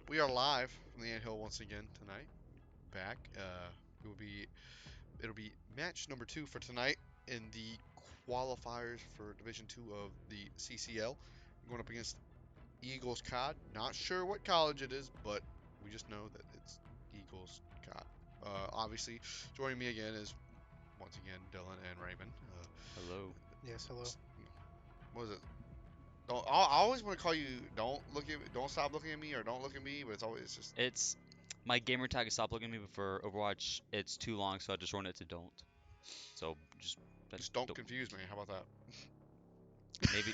We are live from the anthill once again tonight. Back. It'll be match number 2 for tonight in the qualifiers for Division 2 of the CCL. Going up against Eagles COD. Not sure what college it is, but we just know that it's Eagles COD. Obviously, joining me again is once again Dylan and Raymond. Hello. Yes, hello. What is it? I always want to call you. Don't stop looking at me, or don't look at me. But it's always just. It's my gamer tag is stop looking at me, but for Overwatch it's too long, so I just shortened it to don't. So Just don't confuse me. How about that? maybe.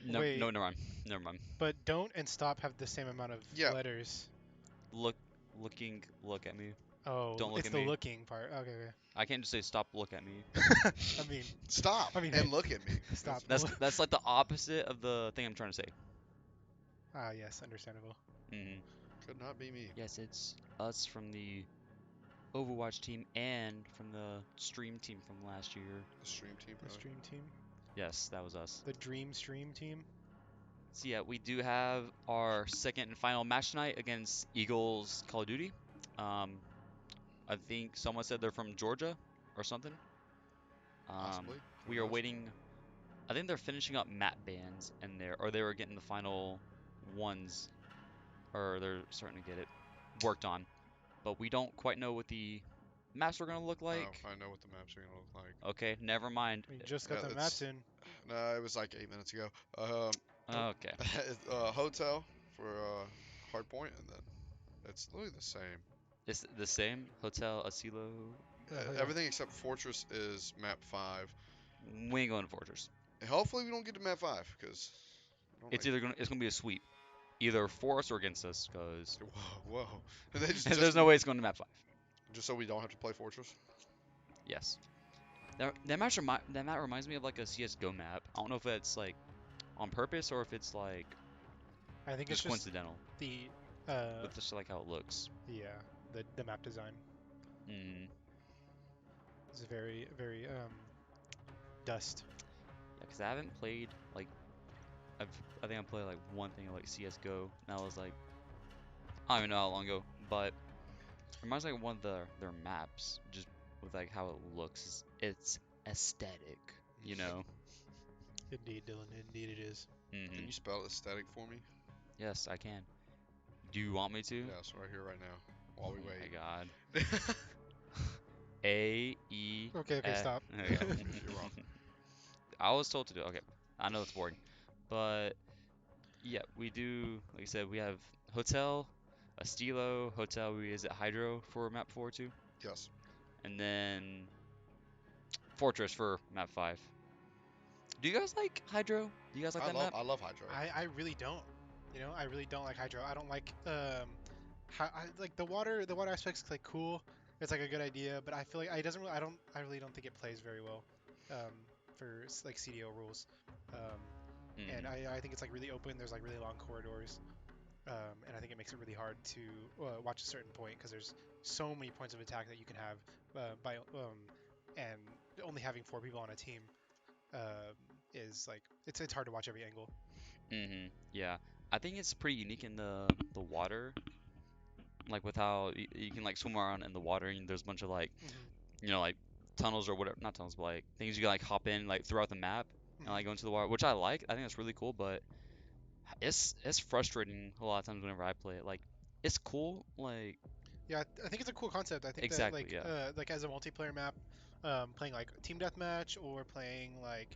No, Wait. no, never mind. Never mind. But don't and stop have the same amount of Yeah. letters. Look at me. Oh, Don't look it's at the me. looking part. Okay. I can't just say stop, look at me. I mean, Stop I mean, and hey, look at me. stop. That's like the opposite of the thing I'm trying to say. Ah, yes, understandable. Could not be me. Yes, it's us from the Overwatch team and from the stream team from last year. The stream team. The stream team. Yes, that was us. The dream stream team. So yeah, we do have our second and final match tonight against Eagles Call of Duty. I think someone said they're from Georgia or something. Possibly. Who We are knows? waiting. I think they're finishing up map bans and they were getting the final ones, or they're starting to get it worked on. But we don't quite know what the maps are gonna look like. I know what the maps are gonna look like. Okay, never mind. We just got Yeah, the maps in. No, it was like 8 minutes ago. Okay. Hotel for Hardpoint, and then it's literally the same. It's the same Hotel Asilo. Yeah. Everything except Fortress is map 5. We ain't going to Fortress. Hopefully we don't get to map 5, because It's gonna be a sweep, either for us or against us, because Whoa. And they there's no way it's going to map 5. Just so we don't have to play Fortress. Yes. That map reminds me of like a CS:GO map. I don't know if it's like on purpose or if it's like I think it's just just coincidental the with just like how it looks. yeah, the map design is very dust. Yeah, because I haven't played like I think I played like one thing like CS:GO, and I was like I don't even know how long ago, but it reminds me of one of their maps, just with like how it looks. It's aesthetic, you know. Indeed, Dylan. Indeed, it is. Can you spell aesthetic for me? Yes, I can. Do you want me to? Yes, right here, right now, while we Oh wait. my God. A-E. Okay, stop. There you go. You're wrong. I was told to do. Okay, I know it's boring, but yeah, we do. Like I said, we have hotel, a stilo hotel. We is it Hydro for map 4 too, Yes. and then Fortress for map 5. Do you guys like Hydro? Do you guys like that map? I love Hydro. I really don't. You know, I really don't like hydro. I don't like like the water aspect's like cool. It's like a good idea, but I feel like I really don't think it plays very well for like CDO rules. And I think it's like really open. There's like really long corridors. And I think it makes it really hard to watch a certain point because there's so many points of attack that you can have and only having 4 people on a team is like it's hard to watch every angle. Yeah, I think it's pretty unique in the water, like with how you can like swim around in the water, and there's a bunch of like like tunnels or whatever, not tunnels, but like things you can like hop in like throughout the map and like go into the water, which I like. I think that's really cool, but it's frustrating a lot of times whenever I play it. Like it's cool, like Yeah, I think it's a cool concept. I think that exactly, yeah. like as a multiplayer map, playing like team deathmatch or playing like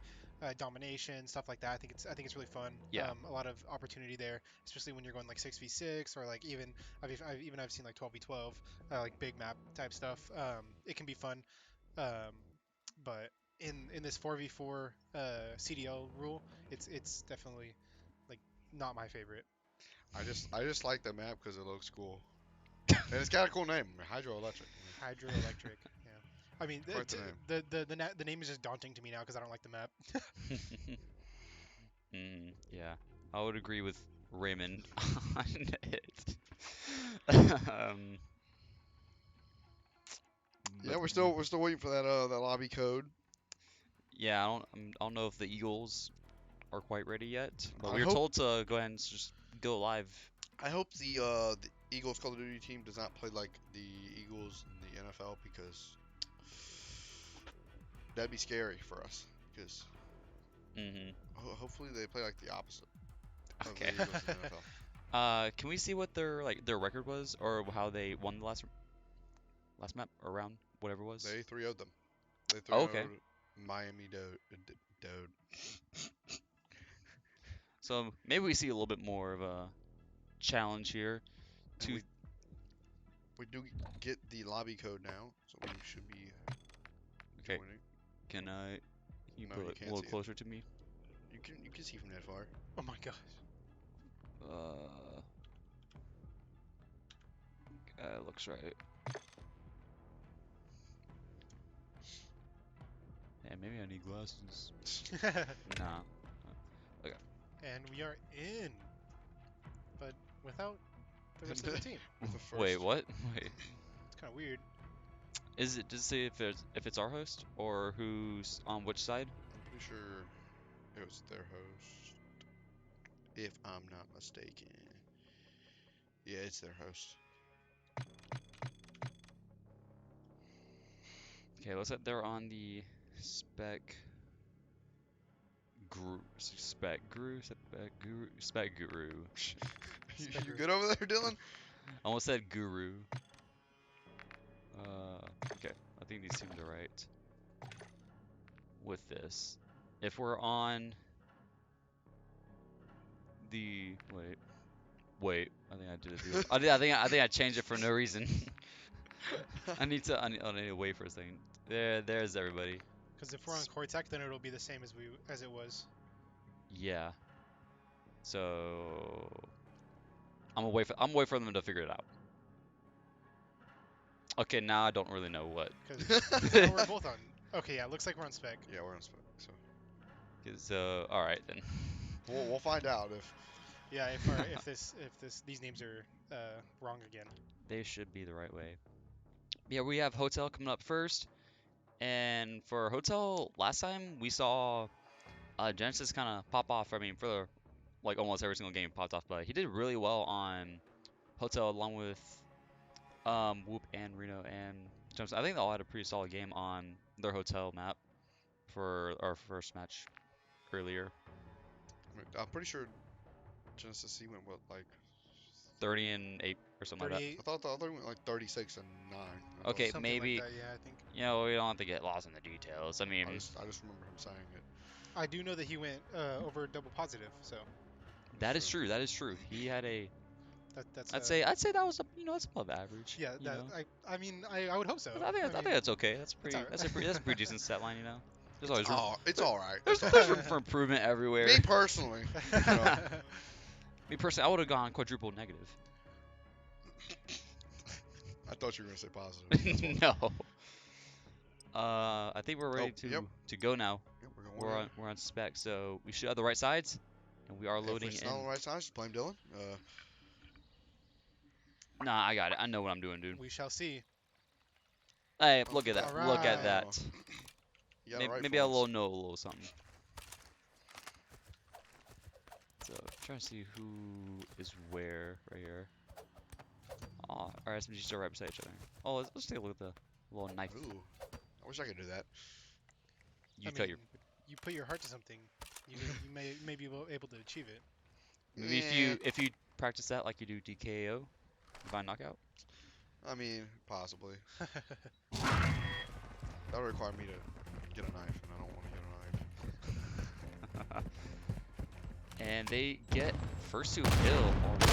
domination stuff like that. I think it's really fun. Yeah. A lot of opportunity there, especially when you're going like 6v6 or like even I've seen like 12v12, like big map type stuff. It can be fun, um, but in this 4v4 CDL rule, it's definitely like not my favorite. I just like the map because it looks cool, and it's got a cool name, Hydroelectric. Hydroelectric. Yeah. I mean, Quite the name. the name is just daunting to me now because I don't like the map. Yeah, I would agree with Raymond on it. Yeah, But we're still waiting for that lobby code. yeah, I don't know if the Eagles are quite ready yet, but I we were hope told to go ahead and just go live. I hope the Eagles Call of Duty team does not play like the Eagles in the NFL because that'd be scary for us. Because Mm-hmm. hopefully they play like the opposite of the Okay. Eagles in the NFL. Can we see what their record was or how they won the last map or round, whatever it was? They 3-0'd them. They Oh, 3-0'd okay. Miami Dode. So maybe we see a little bit more of a challenge here. And To we do get the lobby code now, so we should be Okay. joining. Can you No, put you it a can't little see it. closer to me? You can see from that far. Oh my gosh. Looks right. Yeah, maybe I need glasses. Nah. And we are in, but without the rest of the team. With the first. Wait, what? Wait. It's kind of weird. Does it say if it's our host or who's on which side? I'm pretty sure it was their host, if I'm not mistaken. Yeah, it's their host. Okay, looks like they're on the spec guru, spec guru. You good over there, Dylan? I almost said guru. Okay, I think these seem to right with this. If we're on the wait, I think I did it. I think I changed it for no reason. I need to wait for a second. There's everybody. Because if we're on Cortec, then it'll be the same as it was. Yeah. So I'm gonna wait for them to figure it out. Okay, now I don't really know what. Because we're both on. Okay, yeah, looks like we're on spec. Yeah, we're on spec. So Cause all right then. we'll find out if. Yeah, if these names are wrong again. They should be the right way. Yeah, we have hotel coming up first, and for hotel last time we saw Genesis kind of pop off. I mean, for like almost every single game he popped off, but he did really well on hotel along with Whoop and Reno and Jumps. I think they all had a pretty solid game on their hotel map for our first match earlier. I'm pretty sure Genesis C went what like 30-8 or something like that. 38. I thought they went like 36-9. Okay, Something maybe. like that, yeah, I think. You know, we don't have to get lost in the details. I mean, I just remember him saying it. I do know that he went over double positive, so that is true. That is true. He had a. that's. I'd say that was that's above average. Yeah, you that know? I mean I would hope so. I think that's okay. That's pretty. alright. That's a pretty decent stat line. You know. There's always room. It's all right. There's room for improvement everywhere. Me personally, you know, Me personally, I would have gone quadruple negative. I thought you were gonna say positive. No. I think we're ready yep. to go now. Yep, we're going. We're on spec, so we should have the right sides, and we are loading If it's in. not on the right side, just blame Dylan. Nah, I got it. I know what I'm doing, dude. We shall see. Hey, look at that. All Look at right. that. You got it right Maybe for a once. little something. So, trying to see who is where right here. Aw, our SMGs are right beside each other. Oh, let's take a look at the little knife. Ooh, I wish I could do that. You I cut your. mean, you put your heart to something, you may be able to achieve it. Maybe if you practice that like you do DKO, divine knockout. I mean, possibly. That would require me to get a knife, and I don't want to get a knife. And they get first to kill already.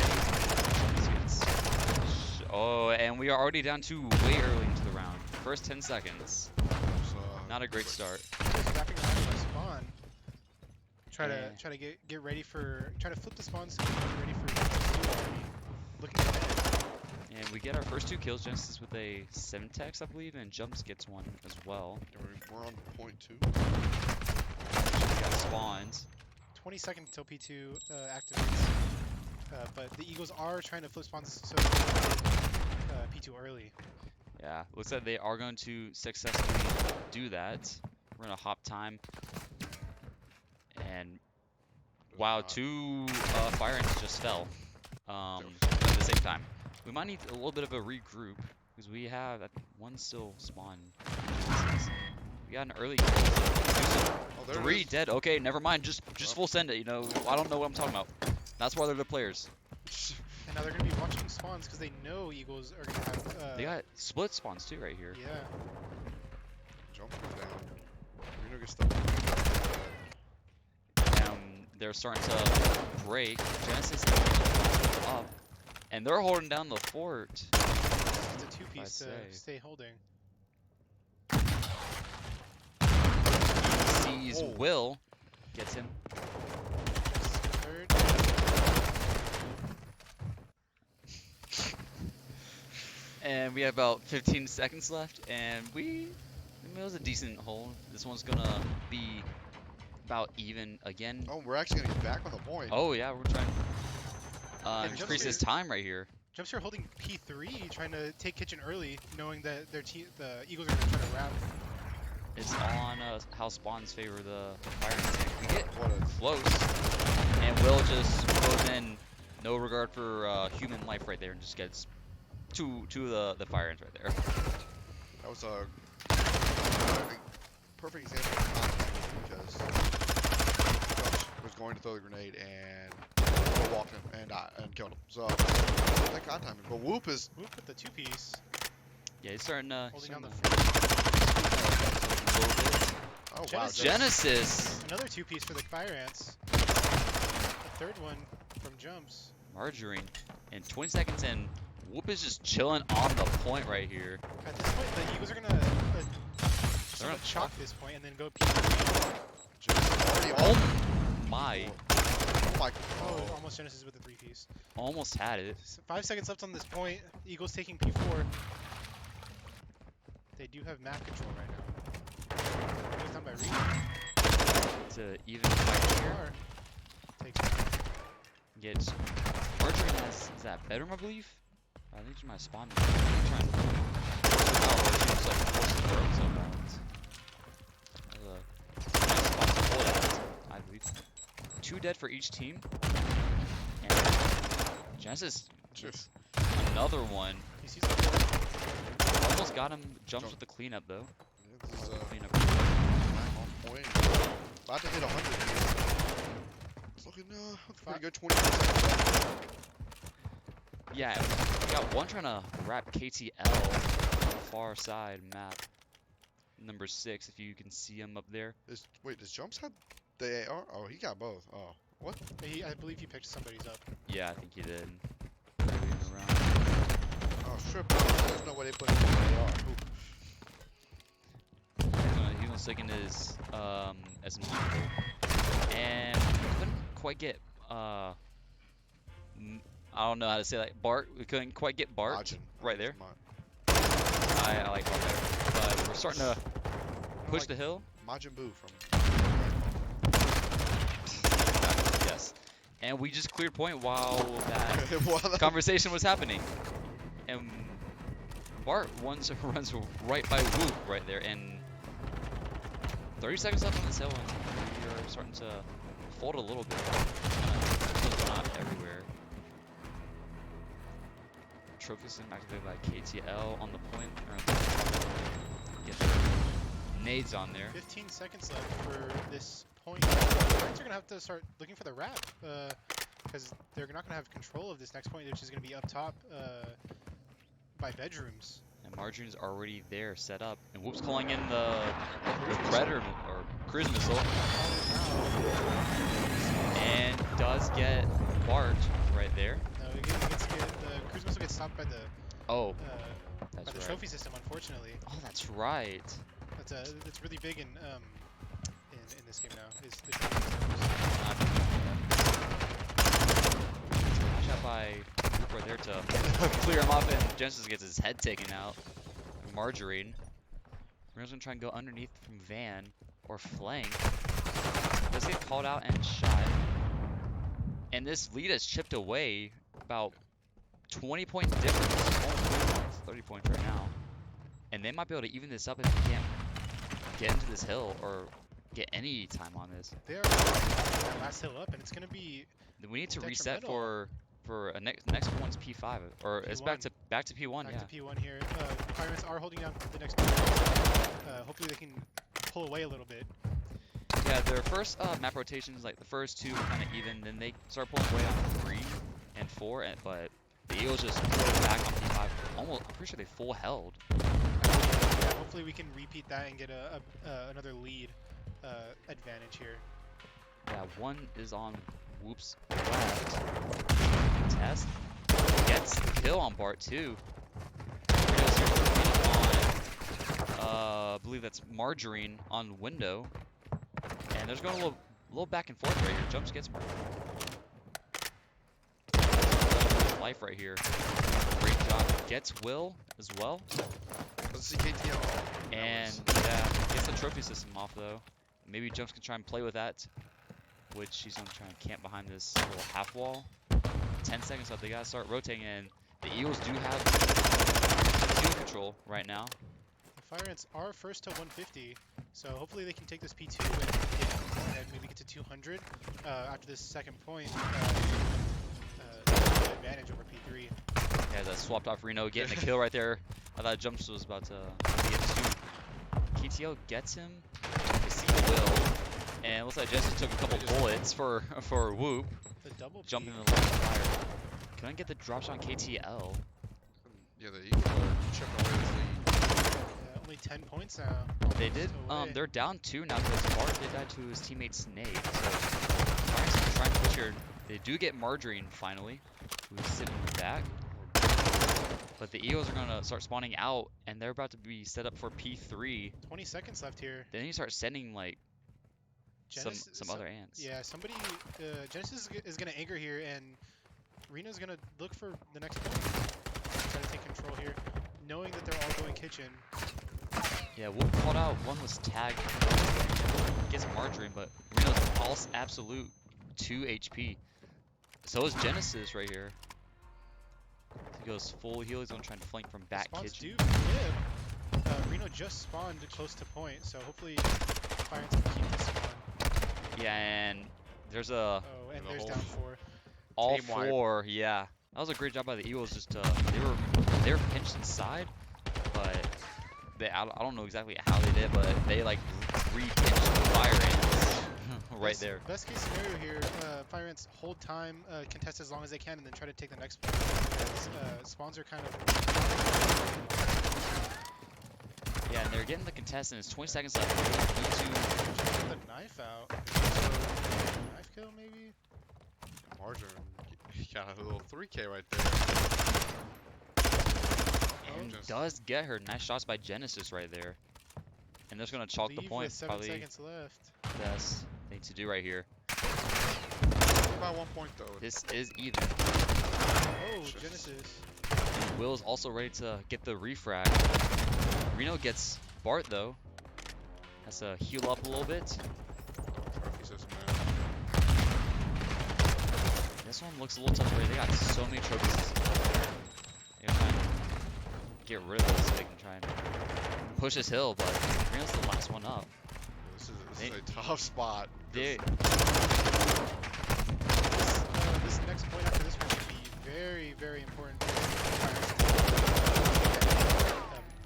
Oh, and we are already down to way early into the round. First 10 seconds. So, Not a great start. Just wrapping around my spawn. Try Yeah. to get ready for try to flip the spawn so we can get ready for looking ahead. And we get our first 2 kills. Genesis with a Semtex, I believe, and Jumps gets one as well. we're on point 2. We got spawns. 20 seconds until P2 activates. But the Eagles are trying to flip spawns so they can P2 early. Yeah, looks like they are going to successfully do that. We're gonna hop time. And Wow, God. two fire ants just fell Oof. at the same time. We might need a little bit of a regroup because we have one still spawn. We got an early kill. Oh, there it Three is. dead. Okay, never mind. Just Well. full send it. You know, I don't know what I'm talking about. That's why they're the players. And now they're gonna be watching spawns because they know Eagles are gonna have. They got split spawns too right here. Yeah. Jump down. Reno gets stuck. They're starting to break. Genesis is up, and they're holding down the fort. It's a two-piece to say. stay holding. Sees Oh. Will, gets him. Third. And we have about 15 seconds left, and I mean, it was a decent hole. This one's gonna be about even again. Oh, we're actually gonna get back on the point. Oh yeah, we're trying And to increase his Jumpster- time right here. Jumpster holding P3, trying to take kitchen early, knowing that the Eagles are gonna try to wrap. It's on how spawns favor the fire tank. We get What a close, and Will just goes in, no regard for human life right there, and just gets two of the fire ants right there. that was a perfect example of contact because Josh was going to throw the grenade and Will walked him and killed him. So that contact timing. But Whoop is Whoop with the two-piece, Yeah, he's starting to. holding down the a little bit. oh wow. Genesis. Genesis, Another two-piece for the fire ants. The third one from Jumps. Margarine, and 20 seconds in, Whoop is just chilling on the point right here. At this point, the Eagles are gonna somewhat chalk this point and then go P3. Genesis already Oh my, Oh my. Oh, Oh. almost Genesis with the three-piece. almost had it. 5 seconds left on this point. Eagles taking P4. They do have map control right now. Eagles down by Reed. It's a even fight here. Car takes it. Gets Margarine has is that bedroom, I believe. I think it's my spawn. I'm trying to. Oh, she's like forced to throw so balance. That's a nice spot to hold at, I believe. 2 dead for each team. And Genesis gets another one. He sees the four. Almost got him. Jumps with the cleanup though. This is Cleanup. back on point. About to hit 100 here. It's looking pretty good. 20 seconds. Yeah, we got one trying to wrap KTL on the far side map. Number 6, if you can see him up there. Wait, does Jumps have the AR? Oh, he got both. Oh, what? I believe he picked somebody's up. Yeah, I think he did. Moving around. Oh, strip. There's no way they put it in the AR. He's gonna stick in his SMG and couldn't quite get I don't know how to say that. Bart, we couldn't quite get Bart Majin. right there. Ma- I like Bart better, but we're starting to push the hill. Majin Buu from. Yes, and we just cleared point while that Well, that- conversation was happening, and Bart runs right by Whoop right there, and 30 seconds left on this hill, and we are starting to fold a little bit. Going on everywhere. Trophy system activated by KTL on the point. Get the nades on there. 15 seconds left for this point. The Giants are gonna have to start looking for the wrap, because they're not gonna have control of this next point, which is gonna be up top by bedrooms. And Margarine's already there, set up. And Whoop's calling in the Predator or cruise missile. And does get Bart right there. No, the cruise missile gets stopped by the Oh, by that's the right. trophy system, unfortunately. Oh, that's right. That's really big in this game now. Is the trophy systems. Nice shot by Whoop right there to clear him off, and Genesis gets his head taken out. Margarine. We're just gonna try and go underneath from Van or flank. Does get called out and shot. And this lead has chipped away about 20-point difference. It's 30 points right now. And they might be able to even this up if they can't get into this hill or get any time on this. They are that last hill up, and it's gonna be We need to reset detrimental. for a next one's P5 or it's P1. back to P1. Back Yeah. to P1 here. Pirates are holding down the next point. Hopefully they can pull away a little bit. Yeah, their first map rotations, like the first two were kind of even, then they start pulling away on 3 and 4, but the Eagles just pulled back on P5. Almost, I'm pretty sure they full held. Yeah, hopefully we can repeat that and get another lead advantage here. Yeah, one is on Whoop's left. Test gets the kill on Bart too. I believe that's Margarine on Window. And there's going a little back and forth right here. Jumps gets life right here. Great job. Gets Will as well. Let's see KTL. And yeah, gets the trophy system off though. Maybe Jumps can try and play with that. Which he's gonna try and camp behind this little half wall. 10 seconds left. They gotta start rotating, and the Eagles do have field control right now. The Fire Ants are first to 150, so hopefully they can take this P2 and maybe get to 200 after this second point. Advantage over P3. Yeah, that swapped off Reno, getting the kill right there. I thought Jumps was about to get 2. KTL gets him. You see the Will. And it looks like Jesse took a couple bullets for Whoop. The double Jumping P. in the line of fire. Couldn't get the drop shot on KTL. Yeah, the Eagles are chipping away this lead. Only 10 points now. They did. Away. They're down 2 now because Bart did that to his teammate Snake. So trying to push here. They do get Margarine finally, who's sitting back. But the Eagles are gonna start spawning out, and they're about to be set up for P3. 20 seconds left here. Then you start sending like some other ants. Yeah, somebody. Genesis is gonna anchor here, and Reno's gonna look for the next point. Try to take control here, knowing that they're all going kitchen. Yeah, Wolf called out. One was tagged. Gets Margarine, but Reno's pulse absolute 2 HP. So is Genesis right here. He goes full heal. He's gonna try and flank from back Spawns kitchen. do flip. Reno just spawned close to point, so hopefully Fire Ants can keep this spawn. Yeah, and there's a Oh, and there's down 4. all Team wipe. 4. Yeah, that was a great job by the Eagles. Just they were pinched inside, but I don't know exactly how they did, but they like re-pinched the Fire Ants right there. Best case scenario here, Fire Ants hold time, contest as long as they can, and then try to take the next point. As spawns are kind of. Yeah, and they're getting the contest, and it's 20 seconds left. Need to Get the knife out. Knife kill maybe? Margarine, he got a little 3K right there. and Just- does get her. Nice shots by Genesis right there. And they're just gonna chalk the Leave point. with 7 Probably seconds left. best thing to do right here. About 1 point though. This is even. Oh, Just- Genesis. And Will's also ready to get the refrag. Reno gets Bart though. Has to heal up a little bit. Trophy system, man. This one looks a little tough. They got so many trophies. They're trying to get rid of this so they can try and push this hill, but Reno's the last one up. This is a tough spot. They, This next point after this one should be very, very important.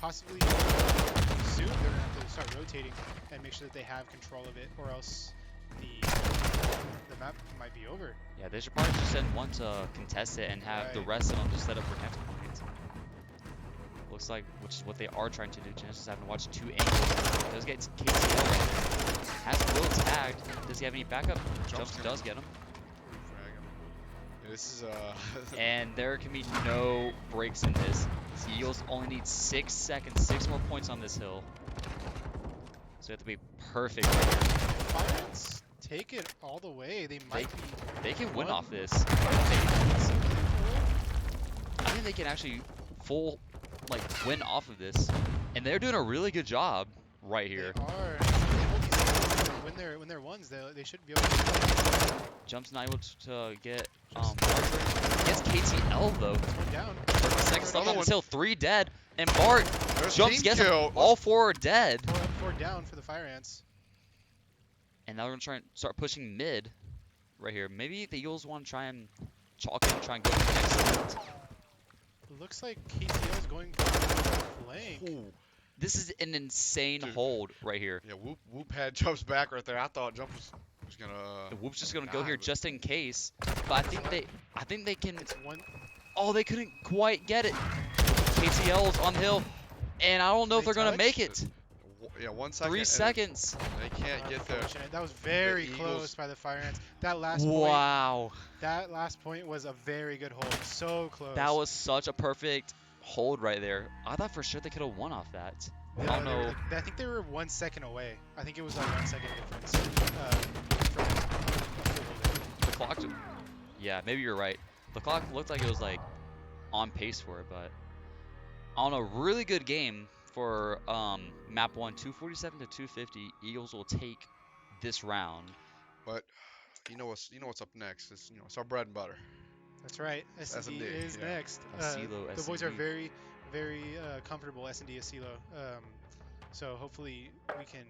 Possibly soon they're gonna have to start rotating and make sure that they have control of it, or else the map might be over. yeah, they should probably just send one to contest it and have the Right. rest of them just set up for next points. Looks like, which is what they are trying to do. Genesis having to watch 2 angles. Does get KCL right there. Has Will tagged. Does he have any backup? Jumps does get him. Refrag him. Yeah, this is And there can be no breaks in this. The Eagles only need 6 seconds, 6 more points on this hill. So you have to be perfect right here. Pirates take it all the way. They might be. They can win One- off this. They I think they can actually full win off of this. And they're doing a really good job right here. are. They hold these things when they're ones. They should be able to. Jumps not able to get gets KTL though. One down. 30 seconds left on Another this hill, 3 dead. And Bart there's Jumps team gets him. kill. All 4 are dead. 4 down for the Fire Ants. And now we're gonna try and start pushing mid right here. Maybe the Eagles want to try and chalk it and try and go for the next hit. Looks like KCL is going for the flank. Ooh, This is an insane dude. hold right here. Yeah, Whoop had jumps back right there. I thought Jump was gonna The Whoop's just gonna go die, here but just in case. But I think they can. It's one. Oh, they couldn't quite get it. KCL's on the hill, and I don't know if They they're gonna make touch? it. yeah, 1 second. 3 seconds. They can't get there. Unfortunate. That was very Eagles- close by the Fire Ants. That last point. Wow, That last point was a very good hold. So close. that was such a perfect hold right there. I thought for sure they could have won off that. I Yeah, don't they were know. like, I think they were 1 second away. I think it was like 1 second difference from a full hold. The clock. Yeah, maybe you're right. The clock looked like it was like on pace for it, but on a really good game for map one, 247 to 250. Eagles will take this round. But you know what's up next. It's our bread and butter. That's right. It's S&D S&D, is yeah. next. Asilo, The boys are S&D. very, very comfortable S&D Asilo. So hopefully we can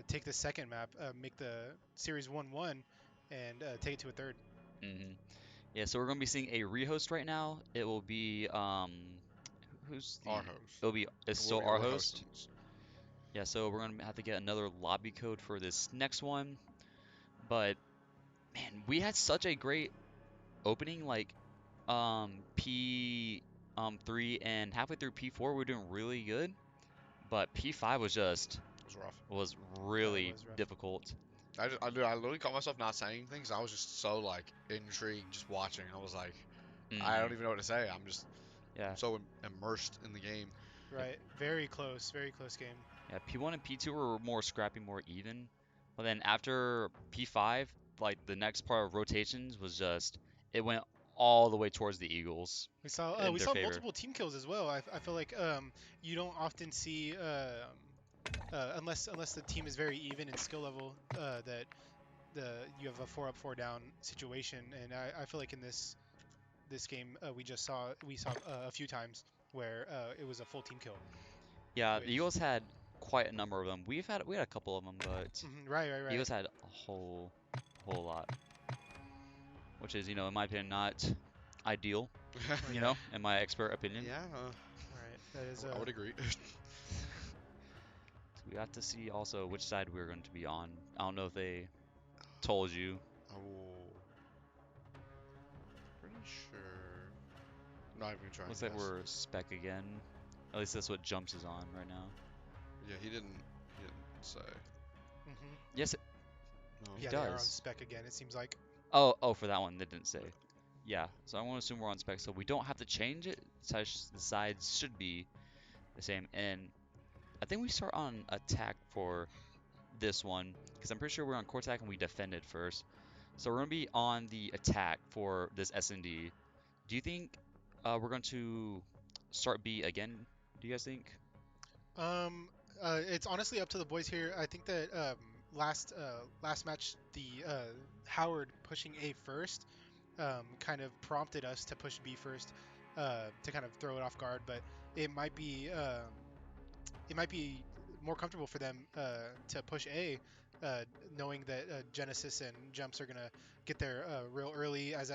take the second map, make the series 1-1, and take it to a third. Hmm. Yeah, so we're gonna be seeing a rehost right now. It will be who's the? Our host. It'll be it's still We're our hosting host. this. Yeah, so we're gonna have to get another lobby code for this next one. But man, we had such a great opening. Like P 3 and halfway through P4 we are doing really good. But P5 It was rough. was Yeah, it really was rough. difficult. I literally caught myself not saying things. I was just so like intrigued just watching. I was like, I don't Hmm. even know what to say. I'm Yeah, so immersed in the game. yep. Right. Very close game. Yeah. P1 and P2 were more scrappy, more even. But then after P5, like the next part of rotations was just it went all the way towards the Eagles in We their saw favor. multiple team kills as well. I feel like you don't often see unless the team is very even in skill level that you have a 4 up 4 down situation, and I feel like in this game we saw a few times where it was a full team kill, Yeah, the which Eagles had quite a number of them. We had a couple of them, but right. Eagles had a whole lot, which is in my opinion not ideal. Oh yeah, In my expert opinion. Yeah, right. That is I would agree. So we have to see also which side we're going to be on. I don't know if they told you. Oh, pretty sure. I'm not even gonna try and Looks like guess. we're spec again. At least that's what Jumps is on right now. Yeah, he didn't. He didn't say. hmm Yes, No. he yeah, they are on does. spec again. It seems like. Oh, for that one, they didn't say. Yeah, so I want to assume we're on spec, so we don't have to change it. The sides should be the same. And I think we start on attack for this one, because I'm pretty sure we're on core attack and we defended first. So we're going to be on the attack for this S&D. Do you think we're going to start B again? Do you guys think? It's honestly up to the boys here. I think that last match, the Howard pushing A first kind of prompted us to push B first to kind of throw it off guard. But it might be it might be more comfortable for them to push A, knowing that Genesis and Jumps are gonna get there real early as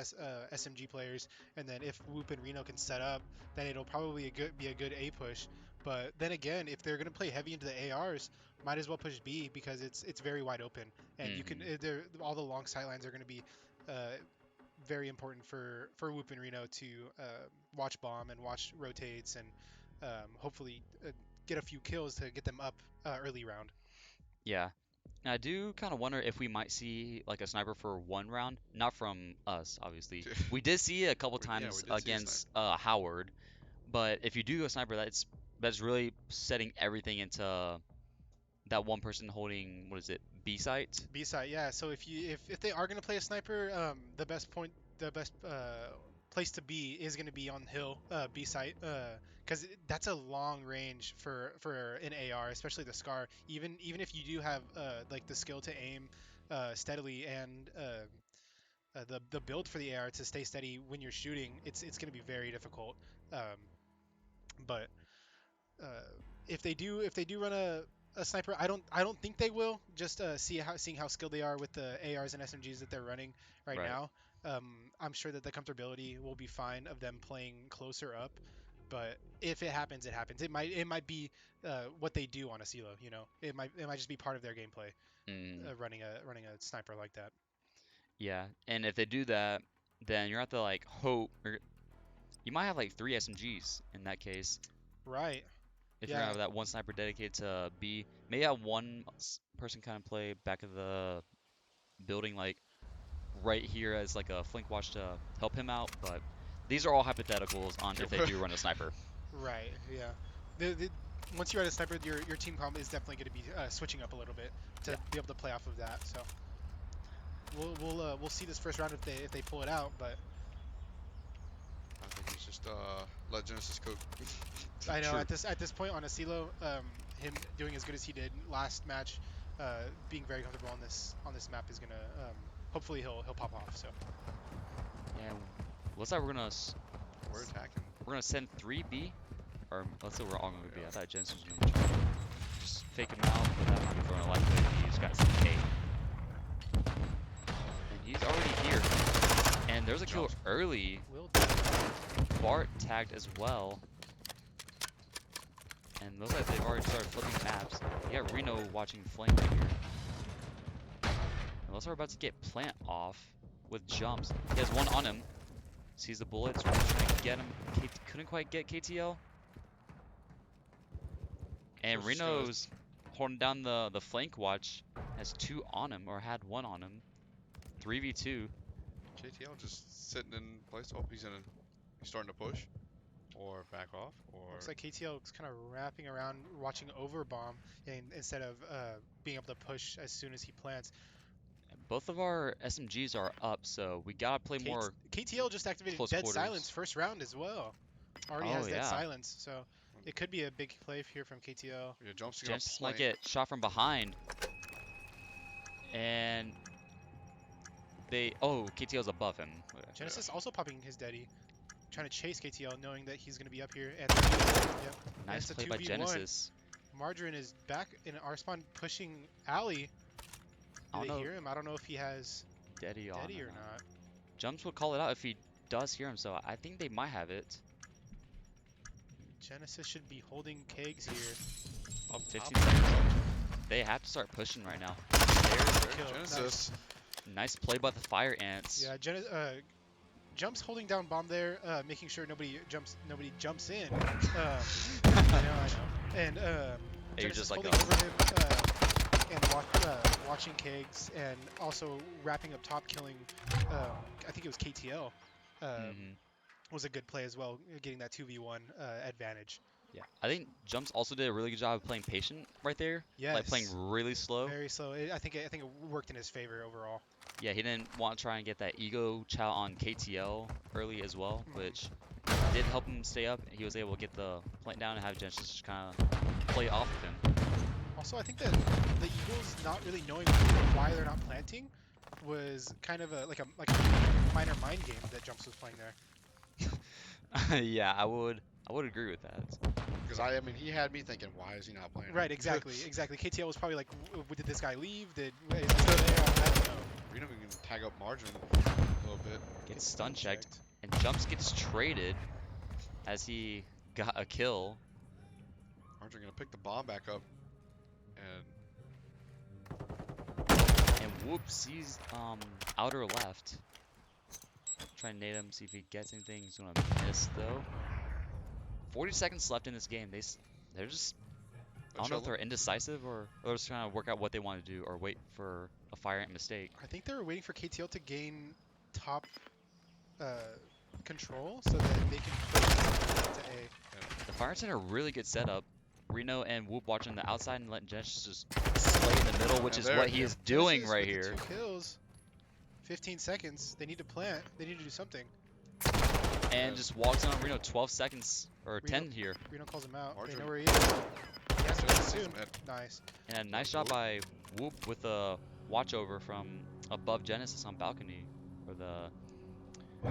SMG players, and then if Whoop and Reno can set up, then it'll probably be a good A push. But then again, if they're gonna play heavy into the ARs, might as well push B because it's very wide open, and you can Hmm. all the long sight lines are gonna be very important for Whoop and Reno to watch bomb and watch rotates and hopefully get a few kills to get them up early round. Yeah. And I do kind of wonder if we might see like a sniper for one round, not from us, obviously. We did see it a couple Yeah, we times did see a sniper. against Howard, but if you do go sniper, that's really setting everything into that one person holding what is it, B site? B side, yeah. So if they are gonna play a sniper, the best place to be is gonna be on hill B site, because that's a long range for an AR, especially the Scar. Even if you do have like the skill to aim steadily and the build for the AR to stay steady when you're shooting, it's gonna be very difficult. Um, but uh, if they do run a sniper. I don't think they will. Just seeing how skilled they are with the ARs and SMGs that they're running right Right. now. I'm sure that the comfortability will be fine of them playing closer up. But if it happens, it happens. It might be what they do on a silo. It might just be part of their gameplay. Mm, Running a sniper like that. yeah. And if they do that, then you're at the like hope, or you might have like 3 SMGs in that case. Right. If you're gonna Yeah. have that one sniper dedicated to B, maybe have one person kind of play back of the building, like right here as like a flank watch to help him out. But these are all hypotheticals on if they do run a sniper. Right. Yeah. Once you're at a sniper, your team comp is definitely going to be switching up a little bit to Yeah. be able to play off of that. So we'll see this first round if they pull it out. But I think he's just let Genesis cook. I know True. at this point on a silo, him doing as good as he did last match, being very comfortable on this map is gonna hopefully he'll pop off. So Yeah. Looks like We're attacking. we're gonna send 3B, or let's say we're all gonna be. I Yeah. thought Jens was gonna just fake him out, but that might be throwing a light play. He's got some A, and he's already here. And there's a kill Jumps. early. will Bart tagged as well. And looks like they've already started flipping maps. You got Reno watching flank right here. And looks like we're about to get plant off with jumps. He has one on him. Sees the bullets. Really trying to get him. Couldn't quite get KTL. And So it's just gonna- Reno's holding down the flank watch. Has 2 on him, or had 1 on him. 3v2. JTL just sitting in place. Oh, he's starting to push, or back off, or looks like KTL is kind of wrapping around, watching over bomb, and instead of being able to push as soon as he plants. Both of our SMGs are up, so we gotta play more KTL just activated close Dead quarters. Silence first round as well. Already Oh, has Dead yeah. Silence, so it could be a big play here from KTL. yeah, jumps gonna Genesis might plant. get shot from behind. And KTL's above him. Genesis also popping his Deady, trying to chase KTL, knowing that he's going to be up here. And yep, Nice it's a play by 2v1. Genesis. Margarine is back in our spawn pushing Ali. I Do don't they know hear him? I don't know if he has Daddy on Deady or not. not. Jumps will call it out if he does hear him, so I think they might have it. Genesis should be holding kegs here. Up 15 top. seconds. They have to start pushing right now. There's Kill. Genesis. Nice play by the fire ants. Yeah, Jumps holding down bomb there, making sure nobody jumps in. I know. And You're Genesis just like holding over him and watching kegs, and also wrapping up top, killing. I think it was KTL. Mhm. Was a good play as well, getting that 2v1 advantage. Yeah, I think Jumps also did a really good job of playing patient right there. Yes. Like playing really slow. Very slow. I think it worked in his favor overall. Yeah, he didn't want to try and get that ego chow on KTL early as well, which did help him stay up. He was able to get the plant down and have Genesis just kind of play off of him. Also, I think that the Eagles not really knowing why they're not planting was kind of a minor mind game that Jumps was playing there. Yeah, I would agree with that. Because I mean, he had me thinking, why is he not playing? Right, exactly. KTL was probably like, did this guy leave? Is he still there? I don't know. Reno can tag up Margin a little bit. Gets stun checked, and Jumps gets traded as he got a kill. Margin gonna pick the bomb back up, and And whoops, he's outer left. Try and nade him, see if he gets anything. He's gonna miss though. 40 seconds left in this game. They're just, I don't know if they're indecisive or they're just trying to work out what they want to do or wait for a fire ant mistake. I think they were waiting for KTL to gain top control so that they can push to A. The fire ants had a really good setup. Reno and Whoop watching the outside and letting Genesis just slay in the middle, which is what he is doing right here. 2 kills. 15 seconds. They need to plant. They need to do something. And just walks on Reno 12 seconds or 10 here. Reno calls him out. They Margarine. know where he is. He has to go soon. Nice. And a nice shot by Whoop with a watch over from above Genesis on balcony. Or the,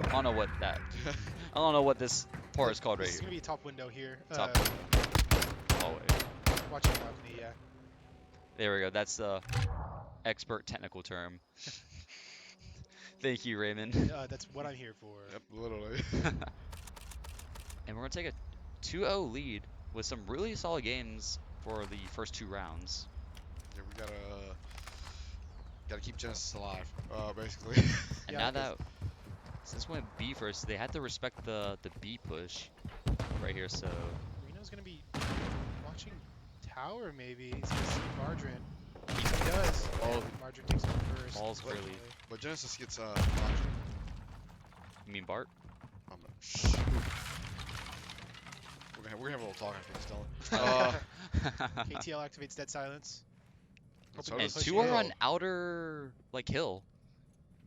I don't know what that, I don't know what this part is called right This is here. going to be a top window here. Top hallway. Watching balcony, yeah. There we go. That's the expert technical term. Thank you, Raymond. That's what I'm here for. Yep, literally. And we're gonna take a 2-0 lead with some really solid games for the first 2 rounds. Yeah, we gotta keep Genesis alive, basically. And Yeah, now 'cause that since we went B first, they had to respect the B push right here. So Reno's gonna be watching tower maybe. He's gonna see Margarine. He does. Oh. And Margarine takes him first. Falls clearly. unfortunately. But Genesis gets logic. You mean Bart? I'm gonna shoot. We're gonna have a little talk after this, Stella. KTL activates Dead Silence. So And does two are on CCL. outer like hill.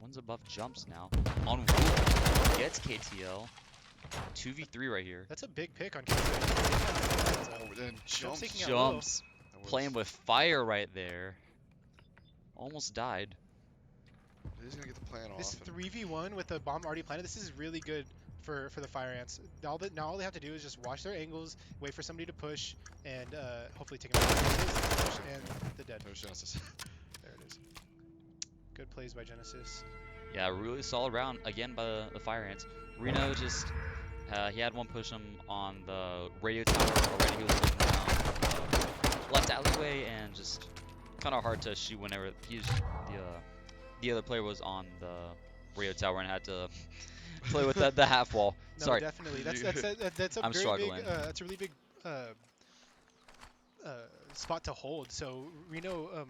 One's above jumps now. On Wolf gets KTL. 2v3 right here. That's a big pick on KTL. Oh, then jumps. taking out low. Jumps. That was- Playing with fire right there. Almost died. He's gonna get the plan off. This and- 3v1 with the bomb already planted, this is really good for the Fire Ants. Now all they have to do is just watch their angles, wait for somebody to push, and hopefully take them out. There it is, the push and the dead. There's Genesis. There it is. Good plays by Genesis. Yeah, really solid round again by the Fire Ants. Reno just he had one push him on the radio tower already. He was looking down left alleyway and just kind of hard to shoot whenever the other player was on the radio tower and had to play with the half wall. No, Sorry. definitely. That's a I'm very struggling. big. That's a really big spot to hold. So Reno,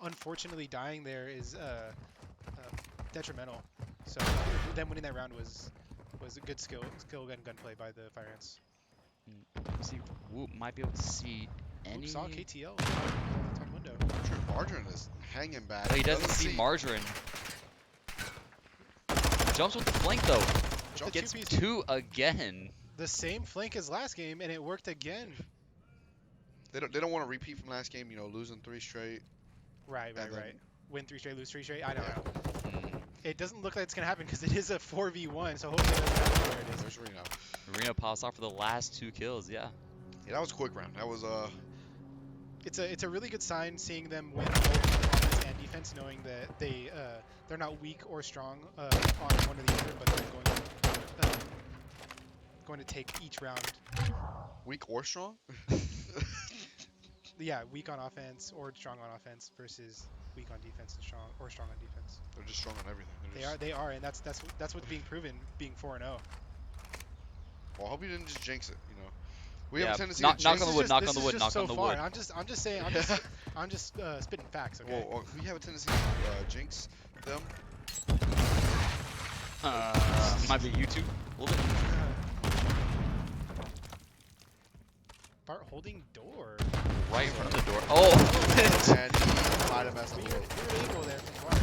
unfortunately, dying there is detrimental. So them winning that round was a good skill and gunplay by the Fire Ants. Let's see, Whoop might be able to see any. Oops, saw KTL top window. Sure, Margarine is hanging back. But he doesn't see Margarine. Jumps with the flank though. Jump Gets two-piece. 2 again. The same flank as last game, and it worked again. They don't want to repeat from last game. You know, losing 3 straight. Right. And then- Win 3 straight, lose 3 straight. I know. Yeah. Mm. It doesn't look like it's gonna happen because it is a 4v1. So hopefully it doesn't happen where it is. There's Reno. Reno pops off for the last 2 kills. Yeah. Yeah, that was a quick round. That was It's a really good sign seeing them win both offense and defense, knowing that they're not weak or strong on one or the other, but they're going to take each round. weak or strong. Yeah, weak on offense or strong on offense versus weak on defense and strong on defense. They're just strong on everything. They're They are, and that's what's being proven, being 4-0. Well, I hope you didn't just jinx it. You know, we Yeah, have a tendency knock- to knock jinx on the it. wood, knock This on the is wood, just knock so on the far. wood. I'm just saying. Yeah. I'm just spitting facts. Okay. Well, we have a tendency to jinx them. Might be YouTube. A little bit. Bart holding door. Right in front of the door. Oh! And he might have messed up a Weird, little. weird angle there from Bart.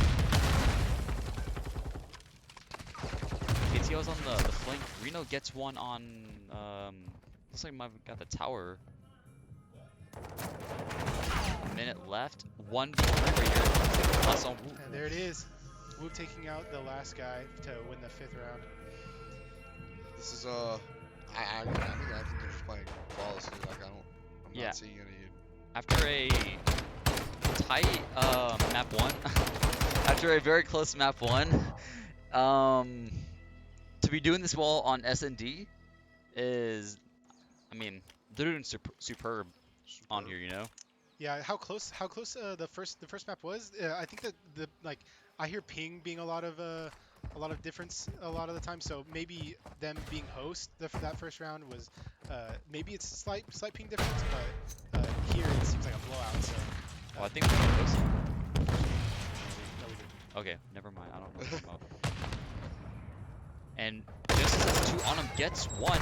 KTO's on the flank. Reno gets one on. Looks like might have got the tower. Minute left. 1v1 right here. Last on Whoop. And there it is. Whoop taking out the last guy to win the 5th round. This is I think they're just playing flawlessly. Like I'm Yeah. not seeing any. After a tight map 1, after a very close map 1, to be doing this well on S&D is, I mean, they're doing superb on here, you know. Yeah, how close the first map was? I think that I hear ping being a lot of difference a lot of the time. So maybe them being host for that first round was maybe it's a slight ping difference, but here it seems like a blowout. So Well, I think we can post. no, we didn't. Okay, never mind. I don't know what I'm talking about. And just as 2 on him, gets 1.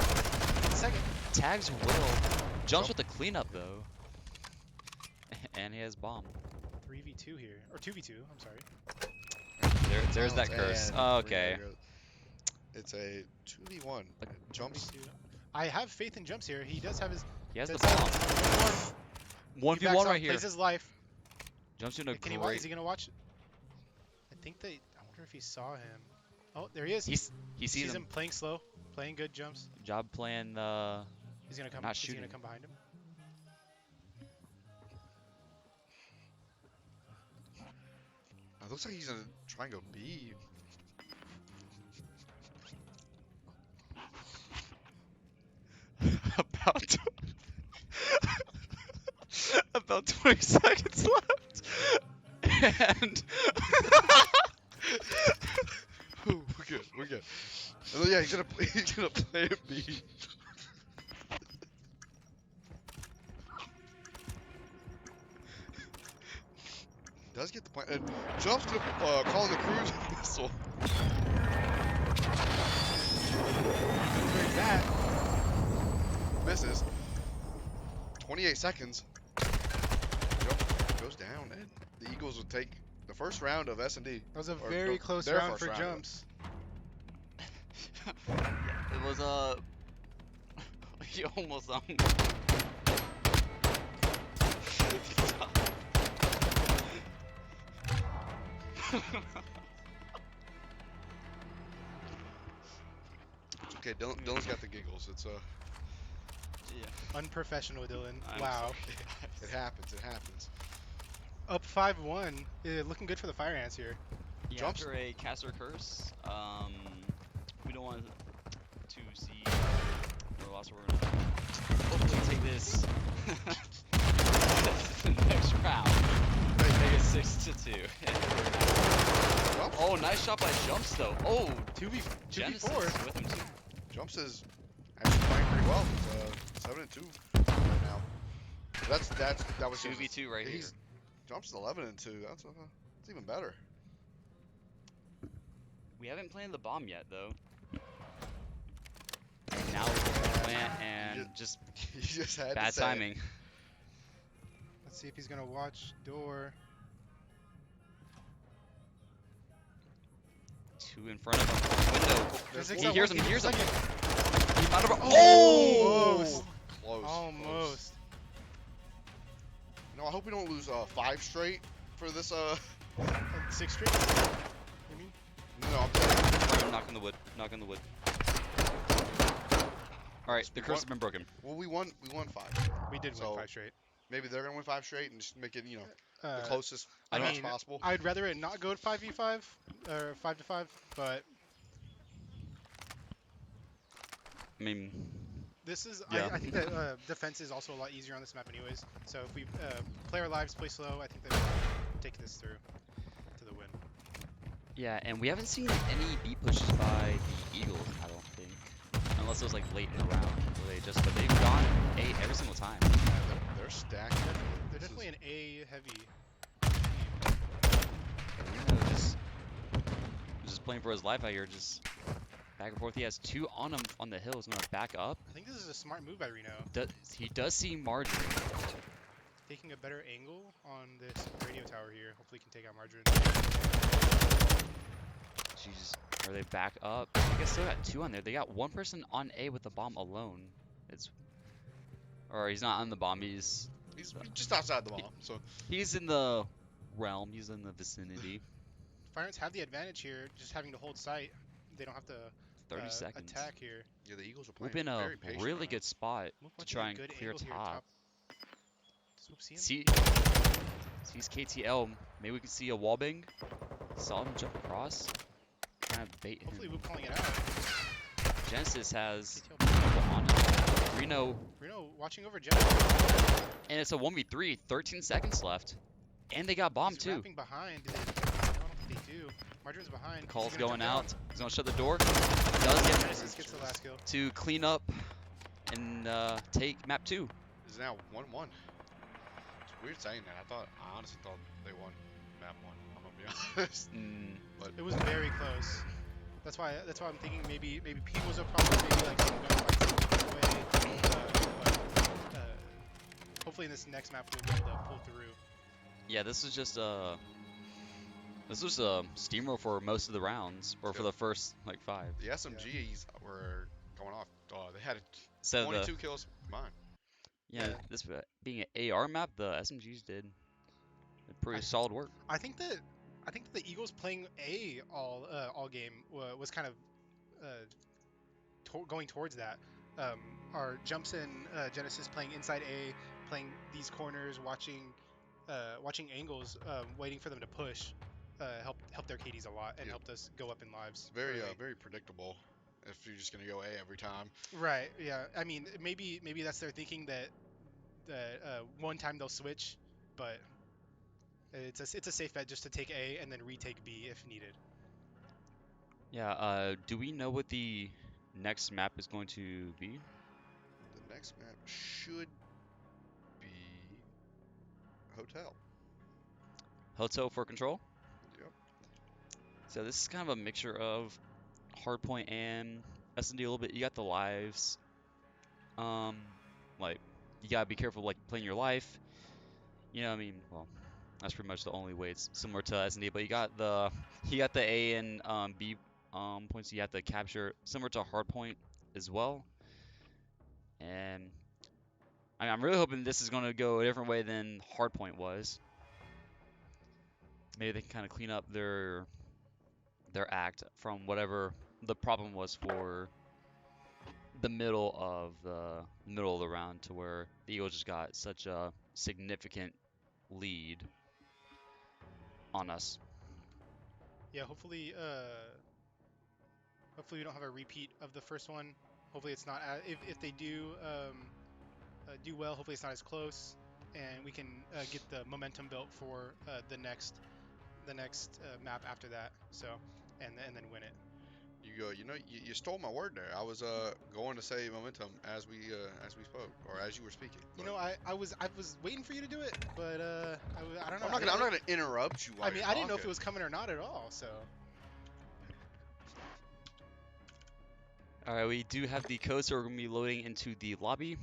Second. Tags Will. Jumps with the cleanup though. And he has bomb. 3v2 here, or 2v2. I'm sorry. There's that curse. Oh, okay. It's a 2v1. Jumps. 2v2. I have faith in jumps here. He does have his. He has the Dead bomb. Silence. He backs 1v1 off, right here. Plays his life. Jumps into a Can he watch? Is great. he gonna watch? I think I wonder if he saw him. Oh, there he is. He sees sees him. him playing slow, playing good jumps. Job playing the. He's gonna come. Not Is he gonna shooting. come behind him? It looks like he's gonna try and go B. About about 20 seconds left. And Ooh, we're good. We're good. Oh, yeah, he's gonna play it B. He does get the point. And jumps to calling the cruise missile. Where's that? Misses. 28 seconds. Jump goes down, and the Eagles will take the first round of S&D. That was a Or very no, close their round first for round of it. jumps. it was he almost It's okay. Dylan's got the giggles. It's yeah. Unprofessional, Dylan. I'm Wow. sorry, it guys. happens. It happens. Up 5-1. Looking good for the Fire Ants here. Yeah, Jumps. after a caster curse, we don't want to see or loss. We're gonna hopefully take this to the next round. Make it 6-2. Jumps. Oh, nice shot by Jumps though. Oh, 2v4. Genesis with him too. Jumps is actually playing pretty well. He's 7-2 right now. That was 2v2 right here. Jumps is 11-2. That's even better. We haven't planted the bomb yet though. And now we're going to plant and just He just had bad to say it. timing. Let's see if he's gonna watch door. Two in front of him. Window. There's Physics one. at He hears him. 1, He hears him. second. He might have. Almost. Close. Almost. No, I hope we don't lose 5 straight for this. 6 straight. You mean? No, I'm saying. Knock on the wood. Knock on the wood. All right, the curse has been broken. Well, we won 5. We did So, win 5 straight. Maybe they're gonna win 5 straight and just make it, the Uh, closest I match mean, possible. I'd rather it not go to 5v5 or 5-5, but I mean, this is Yeah. I think that defense is also a lot easier on this map anyways. So if we play our lives, play slow, I think that we can take this through to the win. yeah, and we haven't seen any B pushes by the Eagles. I don't think, unless it was like late in the round where but they've gone A every single time. They're stacked. They're definitely an A heavy. Reno just playing for his life out here, just back and forth. He has 2 on him on the hill. He's gonna back up. I think this is a smart move by Reno, He does see Marjorie. taking a better angle on this radio tower here. Hopefully, he can take out Margarine. Are they back up? I think I still got 2 on there. They got 1 person on A with the bomb alone. Or he's not on the bomb. He's just outside the bomb. So He's in the realm. He's in the vicinity. Fire Ants have the advantage here, just having to hold sight. They don't have to 30 seconds. attack here. yeah, the Eagles are We're playing in a very patient really right good spot Swoop to watching try a and good clear angle here, top. Swoop, see him? Sees KTL. Maybe we can see a wall bang. Saw him jump across. Kind of bait him. Hopefully, Whoop calling it out. Genesis has KTL. people on him. Reno, Reno watching over Jeff. and it's a 1v3. 13 seconds left. And they got bomb He's too. wrapping behind. Do they? No, I don't think they do. Margarine's behind. He's Call's gonna going jump out. He's gonna shut the door. Does get Genesis gets the last kill. to clean up and take map 2. It's now 1-1. It's weird saying that. I honestly thought they won map 1. I'm gonna be honest. But It was very close. That's why I'm thinking maybe P was a problem. Maybe like some gunfights away. But hopefully in this next map we'll be able to pull through. Yeah, this was a steamroll for most of the rounds, or for the first like 5. the SMGs were going off. They had So 22 kills combined. yeah, this being an AR map, the SMGs did pretty solid work. I think that the Eagles playing A all game was kind of going towards that. Our jumps in Genesis playing inside A, playing these corners, watching angles, waiting for them to push. helped their KDs a lot and Yep. helped us go up in lives Very early. very predictable. If you're just gonna go A every time. Right. Yeah. I mean, maybe that's their thinking that one time they'll switch, but it's a safe bet just to take A and then retake B if needed. Yeah, do we know what the next map is going to be? The next map should be hotel. Hotel for control? Yep. So this is kind of a mixture of hardpoint and S&D a little bit. You got the lives. Like you gotta be careful like playing your life. You know, I mean, well, that's pretty much the only way it's similar to S&D. But you got the A and B points. You have to capture similar to hardpoint as well. And I'm really hoping this is gonna go a different way than hardpoint was. Maybe they can kind of clean up their act from whatever the problem was for the middle of the round to where the Eagles just got such a significant lead on us. Yeah. Hopefully we don't have a repeat of the first one. Hopefully it's not. If they do well, hopefully it's not as close, and we can get the momentum built for the next map after that. So, and then win it. You stole my word there. I was going to say momentum as we spoke or as you were speaking. You But know, I was waiting for you to do it, but I don't know. I'm not gonna interrupt you I while mean, you're I didn't know if it talking. was coming or not at all. So All right, we do have the code, so we're gonna be loading into the lobby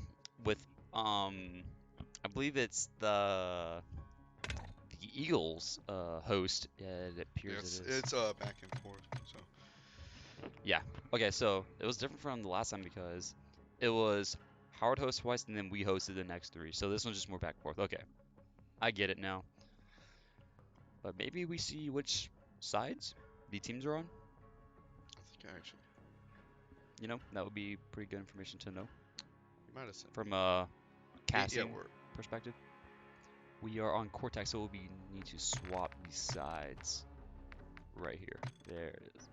with I believe it's the Eagles host. It Yeah, appears it is. it's back and forth. So Yeah. Okay, so it was different from the last time because it was Howard host twice and then we hosted the next three. So this one's just more back and forth. Okay, I get it now. But maybe we see which sides the teams are on. I think actually That would be pretty good information to know you might have sent me. from a Yeah, casting we're perspective. We are on Cortex, so we need to swap these sides right here. There it is.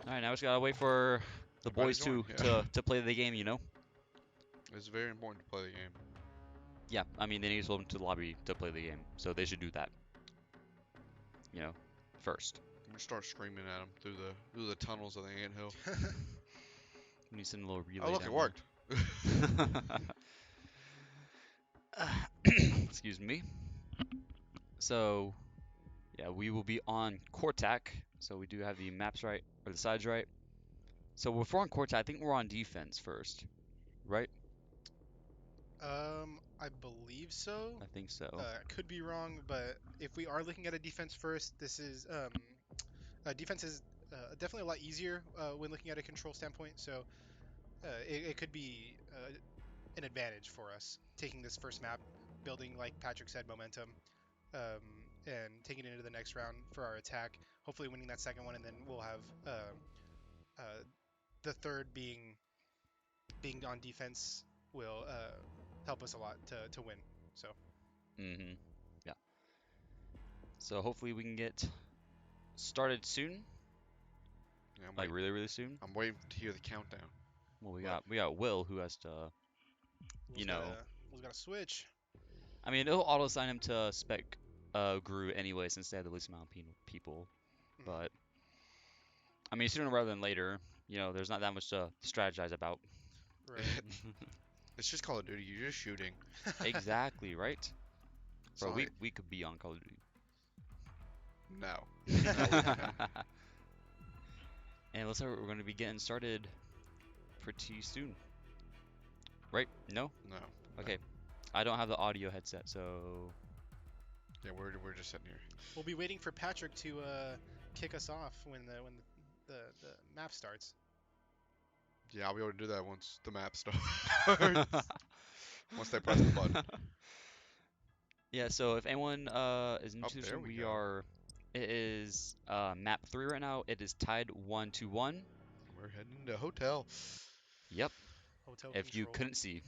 All right, now we just gotta wait for the about to boys join. to Yeah, to to play the game. it's very important to play the game. Yeah, I mean they need to go into the lobby to play the game, so they should do that. First. We start screaming at them through the tunnels of the anthill. We need to send a little Oh relay look, it down there. worked. Excuse me. So, yeah, we will be on Cortac. So we do have the maps right, or the sides right. So if we're on Cortac, I think we're on defense first, right? I believe so. I think so. I could be wrong, but if we are looking at a defense first, this is defense is definitely a lot easier when looking at a control standpoint. So it could be an advantage for us taking this first map, building like Patrick said momentum, and taking it into the next round for our attack. Hopefully winning that second one, and then we'll have uh, the third being on defense will help us a lot to win. So Mm-hmm. Yeah. So hopefully we can get started soon, Yeah, I'm like waiting. really, really soon. I'm waiting to hear the countdown. Well, we But got we got Will who has to, Will's you got know, to Will's got to switch. I mean, it'll auto assign him to spec Gru anyway since they have the least amount of people. Mhm. But I mean, sooner rather than later, there's not that much to strategize about. Right. it's just Call of Duty. You're just shooting. Exactly, right? It's Bro, not we like we could be on Call of Duty. no, no, we can't. And looks like we're going to be getting started pretty soon. Right? No? No, no. Okay. I don't have the audio headset, so Yeah, we're just sitting here. We'll be waiting for Patrick to kick us off when the map starts. Yeah, I'll be able to do that once the map starts. Once they press the button. Yeah, so if anyone is new Oh, to this there one, we go. it is map 3 right now. It is tied 1-1. We're heading to hotel. Yep. Hotel If you control. couldn't see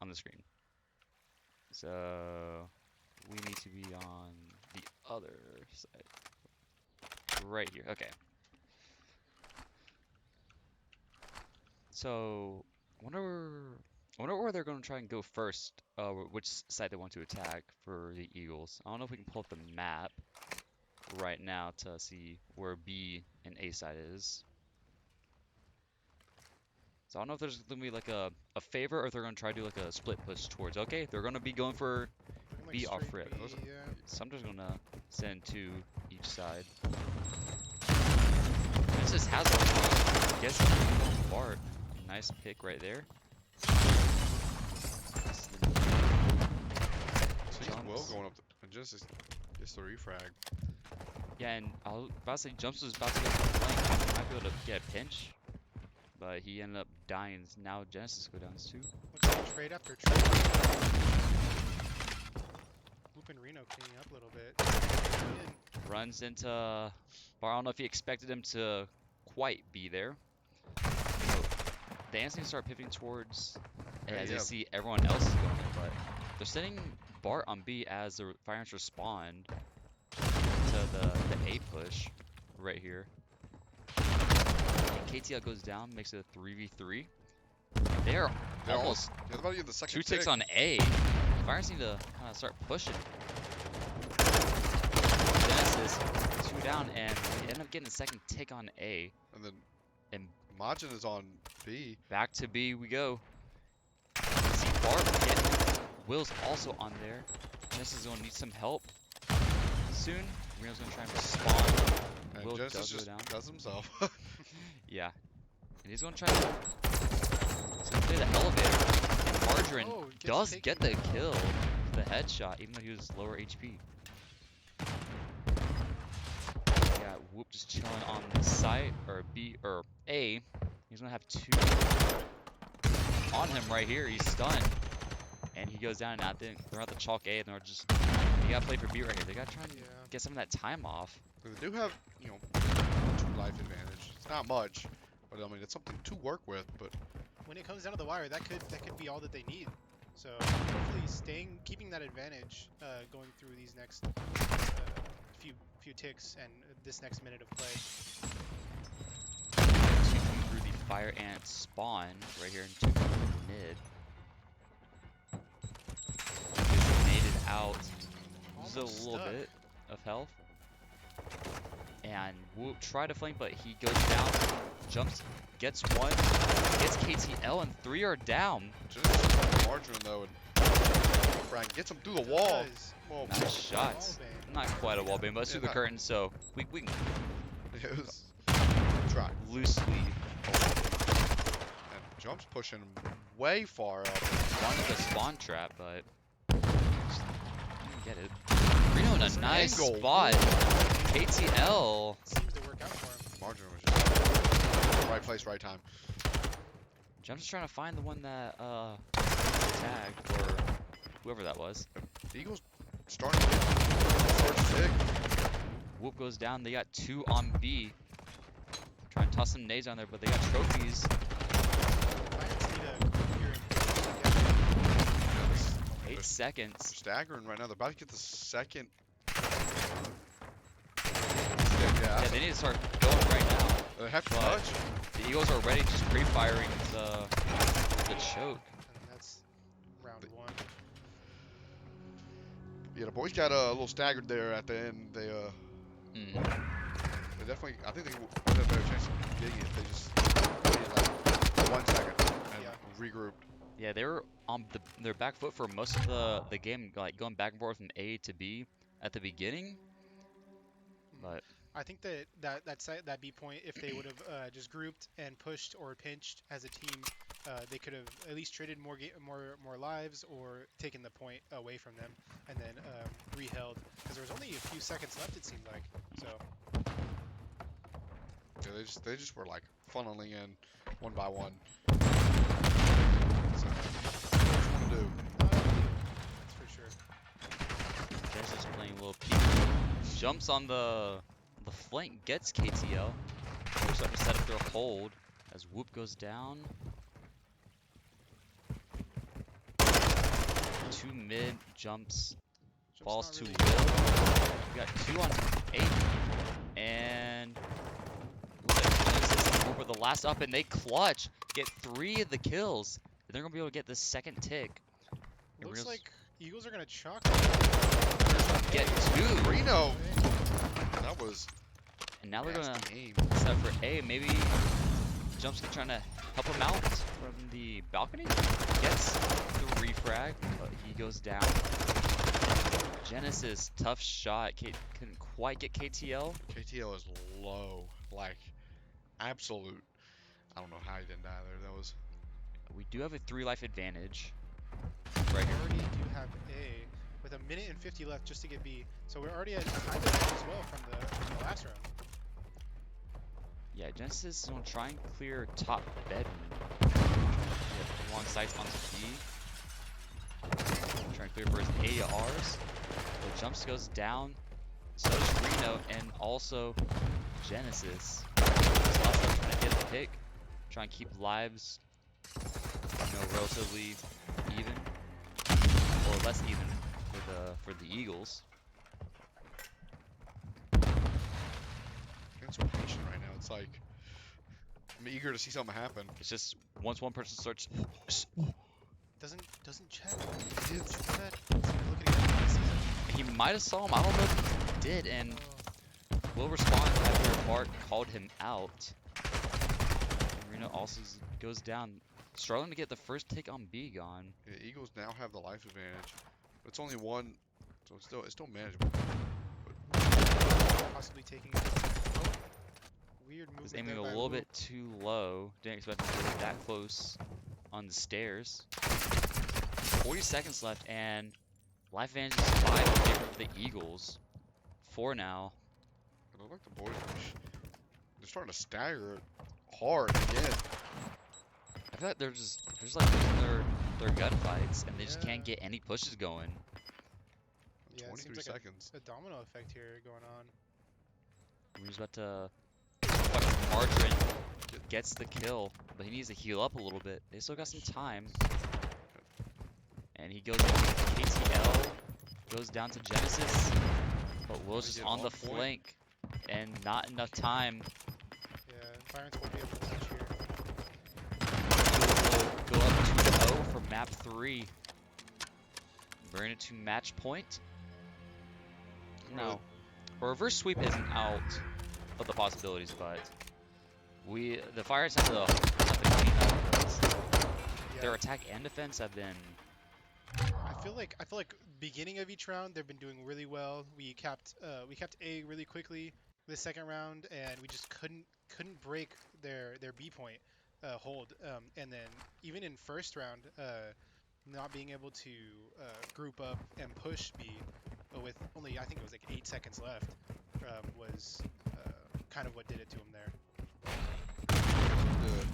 on the screen. So we need to be on the other side. Right here. Okay. So, I wonder where they're going to try and go first. Which side they want to attack for the Eagles. I don't know if we can pull up the map right now to see where B and A side is. So I don't know if there's going to be like a favor or if they're going to try to do like a split push towards. Okay, they're going to be going for Looking like B off straight rip. B, yeah. Sumter's going to send two each side. This just has one. Guess Bart. Nice pick right there. Will going up and just the refrag. Yeah, and I was about to say Jumps was about to get the flank. He might be able to get a pinch, but he ended up dying. Now Genesis go down too. Looks like trade after trade. Whoop and Reno cleaning up a little bit. Runs into Bar. I don't know if he expected him to quite be there. So the Ants need to start pivoting towards as they see everyone else is going there, but they're sending Bart on B as the fire ants respond to the A push right here. And KTL goes down, makes it a 3v3. They're almost about to get the second two ticks on A. Fire ants need to kind of start pushing. Genesis, 2 down, and they end up getting the second tick on A. And then And Majin is on B. back to B we go. See Bart again. Will's also on there. Genesis is going to need some help soon. Reno's going to try and respond. And Will Genesis does go just down. does himself. Yeah. And he's going to try to play the elevator. And Margarine does get the kill. The headshot, even though he was lower HP. Yeah, Whoop just chilling on the site, or B, or A. He's going to have 2 on him right here. He's stunned. And he goes down, and I think they're at the chalk A, and they're just, they got to play for B right here. They got to try and get some of that time off. They do have, 2 life advantage. It's not much, but I mean it's something to work with. But when it comes down to the wire, that could be all that they need. So hopefully keeping that advantage going through these next few ticks and this next minute of play. Through the fire ant spawn right here into mid. Made it out just a little bit of health. And Whoop tried to flank, but he goes down, jumps, gets 1, gets KTL, and 3 are down. Just Margarine though, and Frank gets him through the wall. Whoa, Nice shots. Not quite a wall bang, but it's through the curtain, so we can it was try. loosely. And Jump's pushing way far up. Wanted the spawn trap, but just didn't get it. Reno in a nice spot. KTL. Seems to work out for him. Margarine was just right place, right time. Jump's just trying to find the one that tagged, or whoever that was. The Eagles starting to get first pick. Whoop goes down. They got 2 on B. Try and toss some nades on there, but they got trophies. 8 seconds. Staggering right now. They're about to get the second. Yeah, they need to start going right now. They have to touch. The Eagles are ready, just pre-firing the choke. And that's round 1. Yeah, the boys got a little staggered there at the end. They definitely. I think they would have a better chance of getting it if they just waited like 1 second and regrouped. Yeah, they were on their back foot for most of the game, like going back and forth from A to B at the beginning. But I think that B point, if they would have just grouped and pushed or pinched as a team, they could have at least traded more lives or taken the point away from them and then re-held, because there was only a few seconds left, it seemed like. So yeah, they just were like funneling in one by one. So, what to do? that's for sure. Jess is playing a little peek. Jumps on the flank, gets KTL. We're starting to set up their hold as Whoop goes down. 2 mid, Jumps Jump's Falls not to really. Will. We got 2 on 8. And looks like Genesis over the last up, and they clutch. Get 3 of the kills. And they're going to be able to get the second tick. And Looks Reno's like Eagles are gonna chalk. get 2. Reno. That was And now they're going nasty to aim. set for A. Maybe Jump's trying to help him out from the balcony. Gets the refrag, but he goes down. Genesis, tough shot. Couldn't quite get KTL. KTL is low, like absolute. I don't know how he didn't die there. That was We do have a 3 life advantage. We Right here. already do have A with a minute and 50 left just to get B. So we're already at time advantage as well from the last round. Yeah, Genesis is going to try and clear top bedroom. Yeah, long sights onto B. Trying to clear for his ARs. The jumps goes down. So does Reno and also Genesis. Slots trying to get a pick. Trying to keep lives, relatively even. Or less even for the Eagles. I'm so patient right now. It's like I'm eager to see something happen. It's just once one person starts, Doesn't check. He Doesn't did. check that. Look at him. he might have saw him. I don't know if he did, and will respond after Bart called him out. Reno also goes down, struggling to get the first take on B gone. Yeah, Eagles now have the life advantage. But it's only one, so it's still manageable. Possibly taking it. Oh, weird movement. Was aiming there a by little Wu. bit too low. Didn't expect him to get that close on the stairs. 40 seconds left, and life advantage is 5 in favor of the Eagles. 4 now. It looked like the boys they're starting to stagger it hard again. I feel like they're like losing their gunfights, and they just Yeah. can't get any pushes going. Yeah, it 23 seems like seconds. a domino effect here going on. We're just about to watch Margarine gets the kill, but he needs to heal up a little bit. They still got some time. And he goes down to KTL, goes down to Genesis, but Will's just get on the on point. flank, and not enough time. Yeah, Byron's won't be able to touch here. Will go up 2-0 for map 3. Bring it to match point. No. A reverse sweep isn't out of the possibilities, but the Fires have to clean up because Yeah, their attack and defense have been. I feel like beginning of each round they've been doing really well. We capped A really quickly this second round, and we just couldn't break their B point hold. And then even in first round, not being able to group up and push B with only, I think it was like 8 seconds left, was kind of what did it to him there. Good.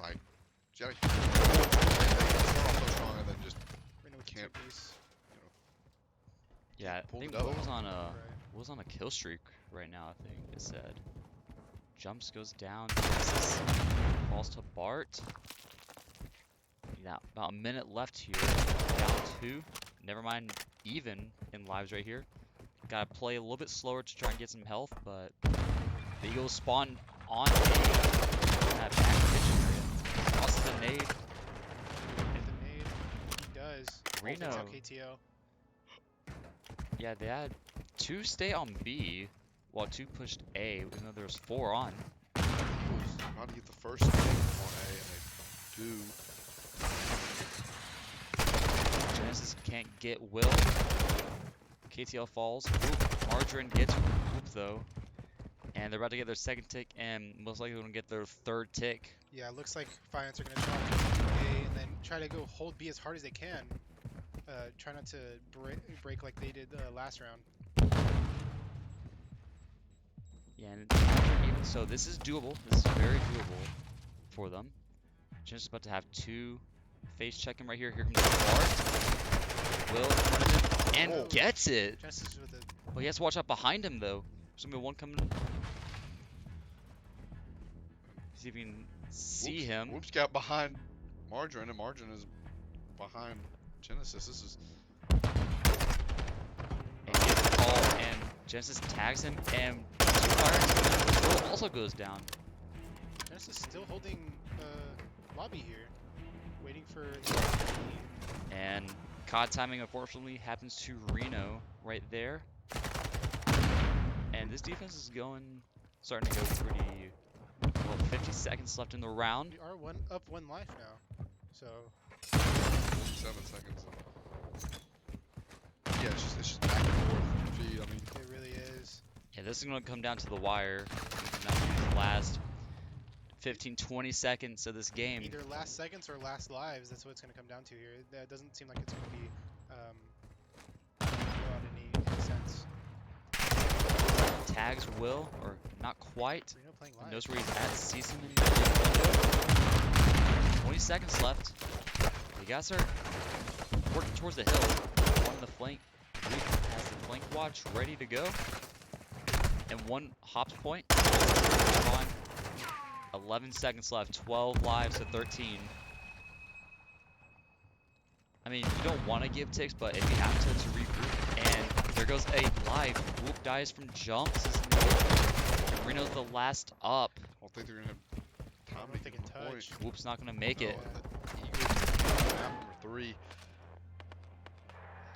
Like, Jerry. Start off so strong and then just Reno with Can't- two piece. Yeah, I pulled think it up. Will Right. was on a kill streak right now. I think it said. Jumps goes down. Genesis falls to Bart. Yeah, about a minute left here. Down 2. Never mind, even in lives right here. Gotta play a little bit slower to try and get some health, but the Eagles spawn on that back kitchen area. Tosses the nade. Hit the nade. He does. Reno. Takes out KTO. Yeah, they had 2 stay on B, while 2 pushed A, even though there was 4 on. Eagles about to get the first thing on A, and they do. Genesis can't get Will. KTL falls. Whoop. Margarine gets Whoop though. And they're about to get their second tick, and most likely going to get their third tick. Yeah, it looks like Fiance are going to try A and then try to go hold B as hard as they can. Try not to break like they did last round. Yeah, and even so, this is doable. This is very doable for them. Genesis about to have 2 face checking right here. Here comes Bart. Will in front of him, and Oh. gets it. Genesis with a Well, he has to watch out behind him though. There's gonna be one coming. See if you can see him. Whoops got behind Margarine, and Margarine is behind Genesis. This is Genesis tags him, and Fire also goes down. Genesis still holding lobby here, waiting for the And COD timing, unfortunately, happens to Reno right there. And this defense is starting to go pretty well. 50 seconds left in the round. We are up one life now, so 7 seconds. Yeah, it's just back and forth. Gee, I mean, it really is. Yeah, this is going to come down to the wire. Down to the last 15, 20 seconds of this game. Either last seconds or last lives. That's what it's going to come down to here. That doesn't seem like it's going to be go out any sense. Tags Will, or not quite. Reno playing He live. knows where he's at. Sees him in the window. 20 seconds left. The guys are working towards the hill. On the flank. Luke has the flank watch ready to go. And one hops point. On. 11 seconds left. 12 lives to 13. I mean, you don't want to give ticks, but if you have to regroup. And there goes a live. Whoop dies from jumps. Reno's the last up. I don't think they're gonna have time to they get can the touch. point. Whoop's not gonna make it. The Eagles map number 3.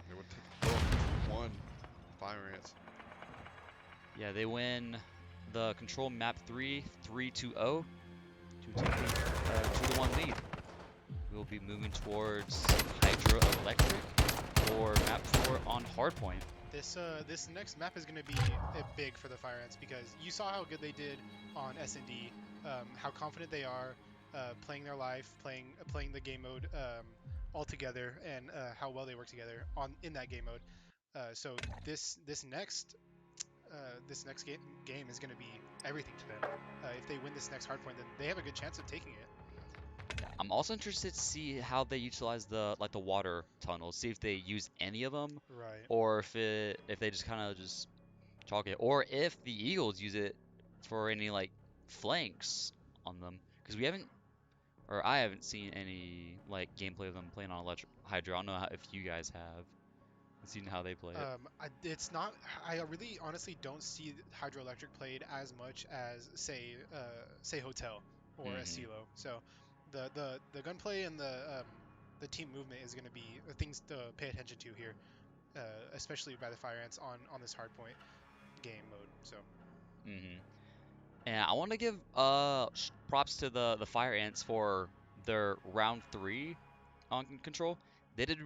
They would take the book. 1. Fire ants. Yeah, they win the control map 3, 3-0 to take a 2-1 lead. We'll be moving towards hydroelectric or map 4 on hardpoint. This next map is going to be big for the Fire Ants because you saw how good they did on S&D, how confident they are playing their life, playing the game mode all together, and how well they work together in that game mode. So this next game is going to be everything to them. If they win this next hardpoint, then they have a good chance of taking it. I'm also interested to see how they utilize the water tunnels. See if they use any of them, Right. or if they just kind of just chalk it, or if the Eagles use it for any flanks on them. Because I haven't seen any gameplay of them playing on electric hydro. I don't know if you guys have seen how they play it. It's not. I really, honestly, don't see hydroelectric played as much as say Hotel or Asilo. So, the gunplay and the team movement is going to be things to pay attention to here, especially by the Fire Ants on this hardpoint game mode. So. And I want to give props to the Fire Ants for their round 3 on control. They did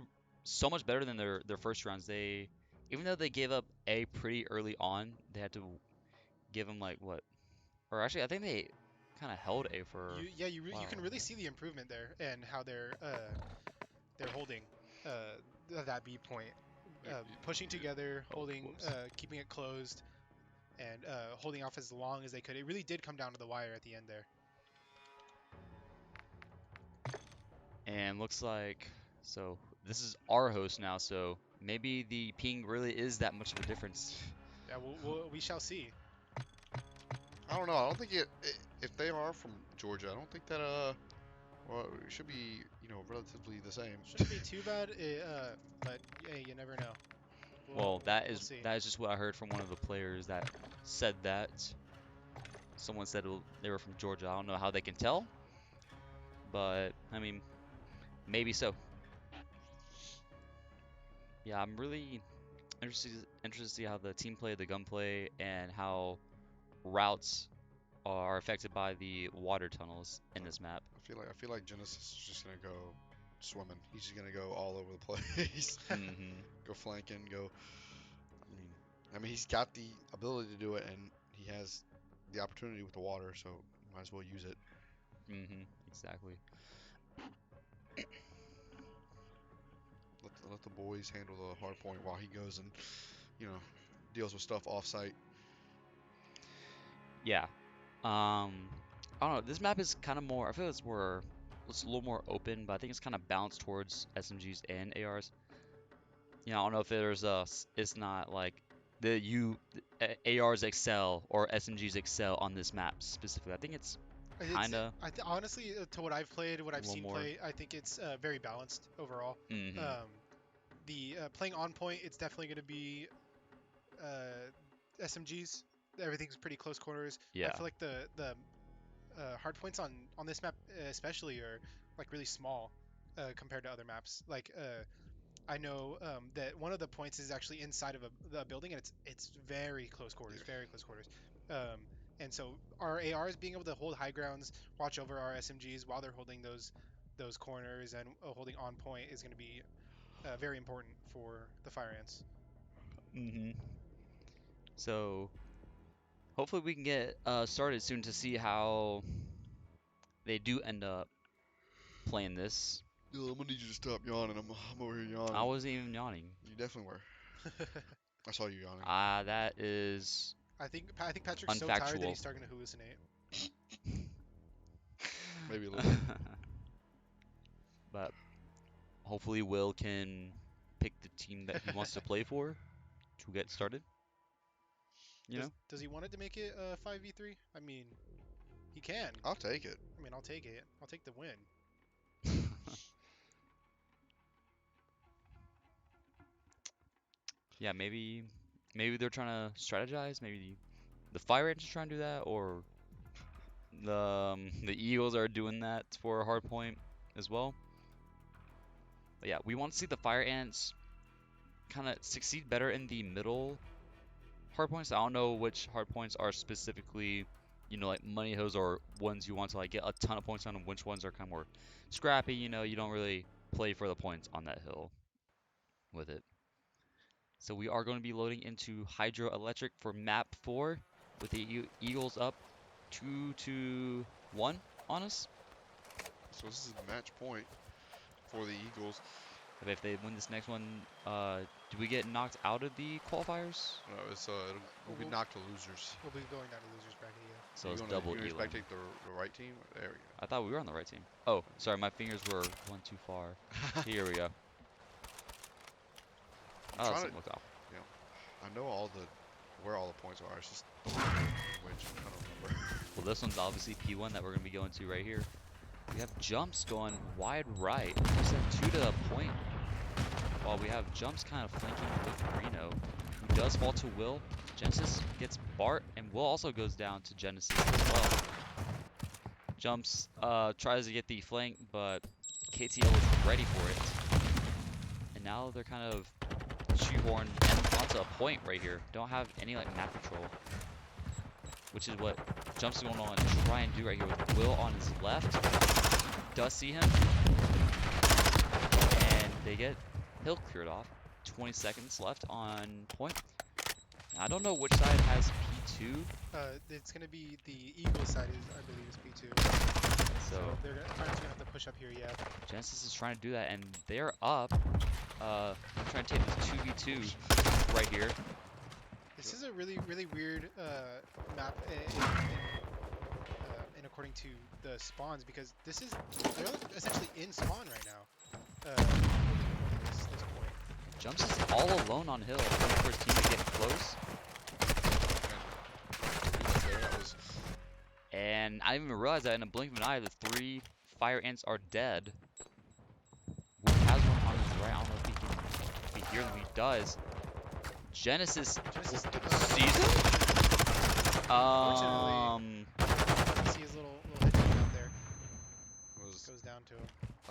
so much better than their first rounds. Even though they gave up A pretty early on, they had to give them what? Or actually, I think they kind of held A for. You can really see the improvement there and how they're holding that B point, pushing together, holding, keeping it closed, and holding off as long as they could. It really did come down to the wire at the end there. And looks like this is our host now, so maybe the ping really is that much of a difference. Yeah, we shall see. I don't know. I don't think if they are from Georgia, I don't think that well, it should be relatively the same. Shouldn't be too bad. But hey, you never know. Well, that is see. just what I heard from one of the players that said that. Someone said they were from Georgia. I don't know how they can tell, but I mean, maybe so. Yeah, I'm really interested to see how the team play, the gunplay, and how routes are affected by the water tunnels in this map. I feel like Genesis is just gonna go swimming. He's just gonna go all over the place. Go flanking. Go. I mean, he's got the ability to do it, and he has the opportunity with the water, so might as well use it. Exactly. Let the boys handle the hard point while he goes and deals with stuff off site. Yeah. I don't know. This map is kind of more. I feel it's a little more open, but I think it's kind of balanced towards SMGs and ARs. I don't know if it's not like ARs excel or SMGs excel on this map specifically. I think it's kind of. Honestly, to what I've played, what I've seen more. play, I think it's very balanced overall. The playing on point, it's definitely going to be SMGs. Everything's pretty close quarters. I Yeah. feel like the hard points on this map especially are like really small compared to other maps. Like I know that one of the points is actually inside of a building, and it's very close quarters, Yeah. very close quarters. Um, and so our ARs being able to hold high grounds, watch over our SMGs while they're holding those corners and holding on point is going to be very important for the fire ants. Hmm. So hopefully we can get started soon to see how they do end up playing this. Yo, I'm gonna need you to stop yawning. I'm over here I yawning. wasn't even yawning. You definitely were. I saw you yawning. That is I think Patrick's so tired that unfactual. he's starting to hallucinate. Maybe a little bit. But hopefully Will can pick the team that he wants to play for to get started. You know? Does he want it to make it 5v3? I mean, he can. I'll take it. I mean, I'll take it. I'll take the win. Yeah, maybe they're trying to strategize. Maybe the Fire Ants are trying to do that, or the Eagles are doing that for a hard point as well. But yeah, we want to see the Fire Ants kind of succeed better in the middle hard points. I don't know which hard points are specifically, like money hose or ones you want to like get a ton of points on, and which ones are kind of more scrappy. You don't really play for the points on that hill with it. So we are going to be loading into Hydroelectric for map 4 with the Eagles up 2-1 on us. So this is the match point for the Eagles. If they win this next one, do we get knocked out of the qualifiers? No, we'll be knocked to losers. We'll be going down to losers bracket, yeah. So You it's gonna- double you gonna elim. spectate the right team? There we I thought we were on the right team. Oh, sorry, my fingers were one too far. go. Here we go. I'm Oh, trying that's to, looked off. I know where all the points are. It's just which I don't remember. Well, this one's obviously P1 that we're going to be going to right here. We have jumps going wide right. We send 2 to the point. While we have jumps kind of flanking with Reno, who does fall to Will. Genesis gets Bart, and Will also goes down to Genesis as well. Jumps tries to get the flank, but KTL is ready for it. And now they're kind of shoehorned onto a point right here. Don't have any like map control, which is what Jumps is going on to try and do right here with Will on his left. Does see him, and they get Hill cleared off. 20 seconds left on point. I don't know which side has P2. It's going to be the Eagle side, I believe, is P2. So Fire's going to have to push up here, yeah. Genesis is trying to do that, and they're up. Trying to take this 2v2 right here. This is a really, really weird map in according to the spawns, because they're essentially in spawn right now. Holding this point. Jumps is all alone on Hill, waiting for his team to get close. And I didn't even realize that in a blink of an eye, the 3 Fire Ants are dead. Will has one on his right. I don't know if he can hear them. He does. Genesis sees him? Unfortunately, you see his little head out there. Goes down to him.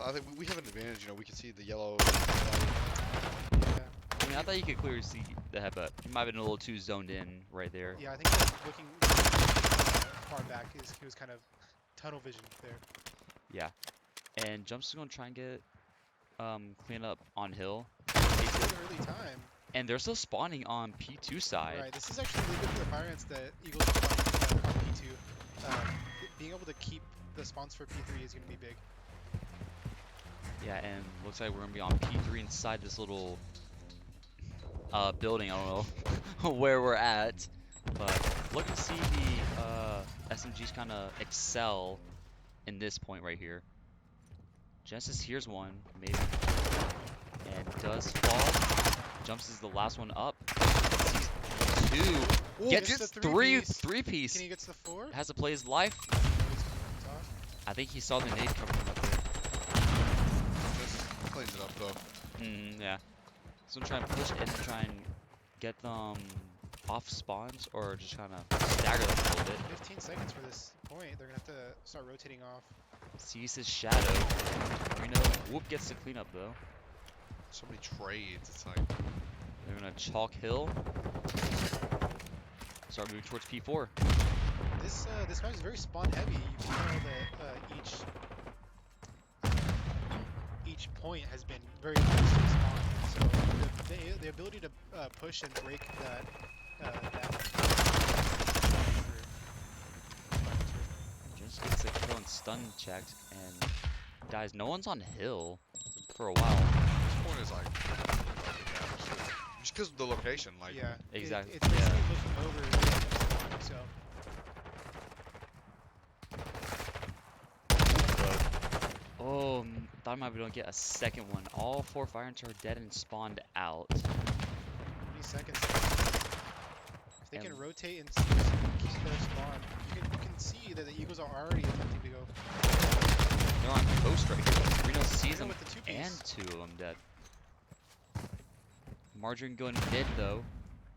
I think we have an advantage. We can see the yellow. Yeah. I mean, I thought you could clearly see the head, but he might have been a little too zoned in right there. Yeah, I think that looking far back, he was kind of tunnel vision there. Yeah. And Jumps is going to try and get clean up on Hill. It's an early time. And they're still spawning on P2 side. Right, this is actually really good for the Fire Ants that Eagles are spawning on P2. Being able to keep the spawns for P3 is going to be big. Yeah, and looks like we're going to be on P3 inside this little building. I don't know where we're at. But looking to see the SMGs kind of excel in this point right here. Genesis hears one, maybe, and does fall. Jumps is the last one up. Sees 2. Ooh, Gets the 3-piece. Can he get to the 4? Has to play his life. I think he saw the nade coming from up there. Just cleans it up though. Yeah. So I'm trying to push it and try and get them off spawns or just kind of stagger them a little bit. 15 seconds for this point. They're gonna have to start rotating off. Sees his shadow. Reno, whoop, gets the cleanup though. So many trades. It's like They're gonna chalk hill. Start moving towards P4. This map is very spawn heavy. You can tell that each point has been very close to the spawn. So the ability to push and break that Just gets a kill and stun checked and dies. No one's on hill for a while. this point is like just because of the location. Like yeah, Exactly. It's basically looking over the spawn, so. Oh, thought I might be able to get a second one. All 4 fire ants are dead and spawned out. 20 seconds. If they can And- rotate and keep their spawn, you can see that the Eagles are already attempting to go. They're on coast right here. Reno sees Reno them with the two-piece. and 2 of them dead. Margarine going mid though.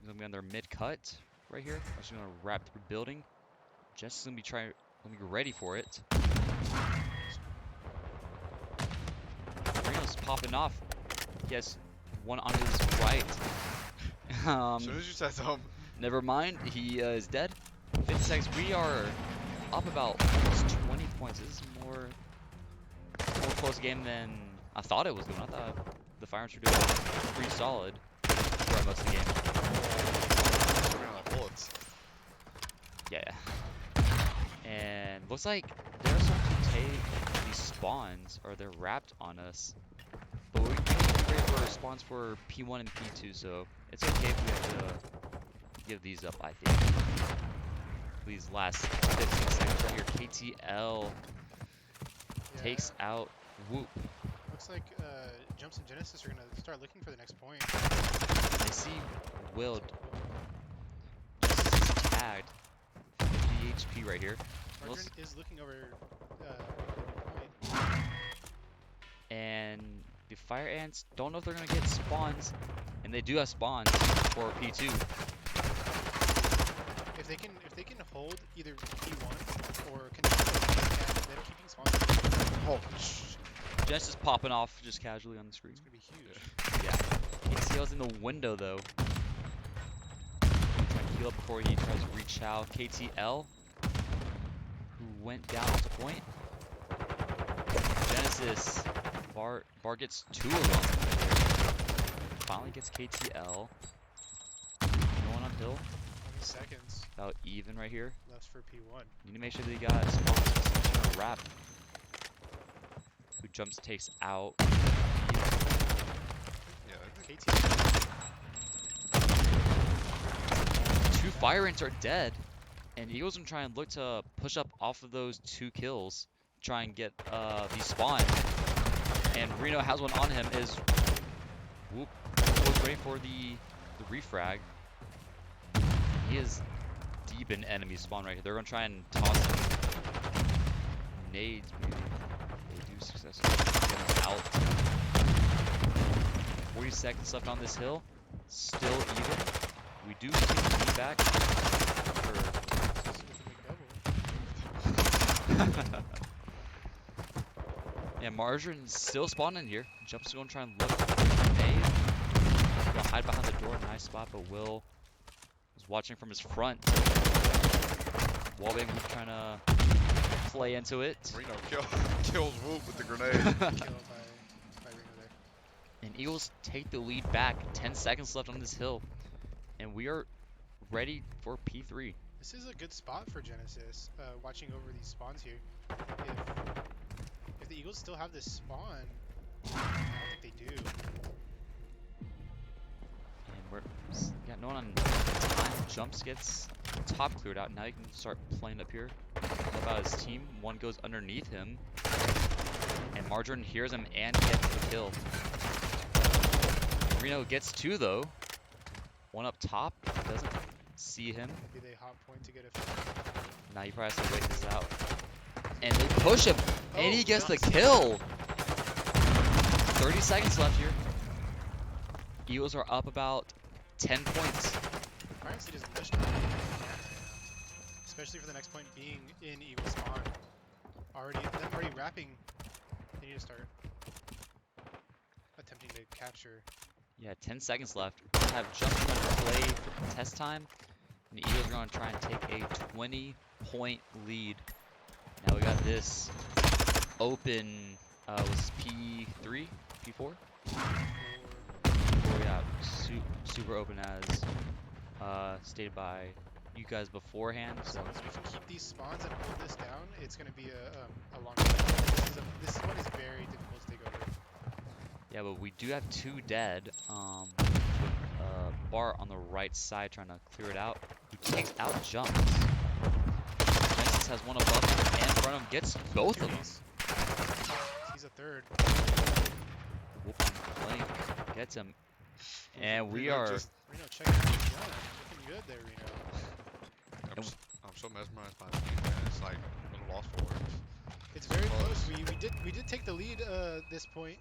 He's gonna be on their mid cut right here. I'm just gonna wrap through building. Jess is gonna be ready for it. Reno's popping off. He has one on his right. as soon as you said something, Never mind, he is dead. 50 seconds. We are up about almost 20 points. This is more close game than I thought it was going. I thought the Fire Ants were doing pretty solid throughout most of the game. running out of bullets. Yeah. And looks like they're starting to take these spawns, or they're wrapped on us. But we can't wait for spawns for P1 and P2, so it's okay if we have to give these up, I think. These last 15 seconds right here. KTL takes out Whoop. Looks like Jumps and Genesis are gonna start looking for the next point. They see Willed. Just tagged. 50 HP right here. Margarine is looking over point. And the Fire Ants don't know if they're gonna get spawns, and they do have spawns for P2. If they can hold either P1 or continue them keeping spawns, Oh, Jess is popping off just casually on the screen. it's gonna be huge. Yeah. KTL's in the window though. Trying to heal up before he tries to reach out. KTL, who went down to point. Genesis, Bar gets 2 of them. Finally gets KTL. No one on hill. 20 seconds About even right here. left for P1. Need to make sure they got spawns. Just trying to wrap. Who jumps takes out. yeah. KT. 2 Fire Ants are dead. And Eagles are trying to look to push up off of those 2 kills. Try and get these spawn. And Reno has one on him. Is Whoop was waiting for the refrag. He is deep in enemy spawn right here. They're gonna try and toss him nades. Maybe they do successfully get him out. 40 seconds left on this hill. Still even. We do see the feedback. Yeah, Margarine's still spawning here. Jump's gonna try and look for the grenade. Gonna hide behind the door, nice spot, but Will is watching from his front. Wallbang Whoop trying to play into it. Reno kills Whoop with the grenade. Killed by Reno there. And Eagles take the lead back. 10 seconds left on this hill. And we are ready for P3. This is a good spot for Genesis, watching over these spawns here. If the Eagles still have this spawn, I don't think they do. And we're got no one on time. Jumps gets top cleared out. Now you can start playing up here. What about his team? One goes underneath him. And Margarine hears him and gets the kill. Reno gets 2 though. One up top. Doesn't see him. Maybe they hot point to get a. Now you probably have to wait this out. And they push him. And he gets the Jumps. kill. 30 seconds left here. Eagles are up about 10 points. Honestly, just much more than they can right now. Especially for the next point being in Eagle spawn. Them already wrapping. They need to start attempting to capture. Yeah, 10 seconds left. We're gonna have Jump trying to play for test time. And the Eagles are gonna try and take a 20-point lead. Now we got this open, was P3? P4? Oh yeah, super open as stated by you guys beforehand. As So long as we can keep these spawns and hold this down, it's going to be a long fight. This one is very difficult to take over. yeah, but we do have 2 dead. Bart on the right side trying to clear it out. Who takes out jumps. Genesis has one above him and in front of him. Gets both of them. He's a third. Whoop on flank. Gets him. And we are. Reno, check out his gun. Looking good there, Reno. I'm so mesmerized by the game, man. It's like a lost for words. It's very close. We did take the lead this point.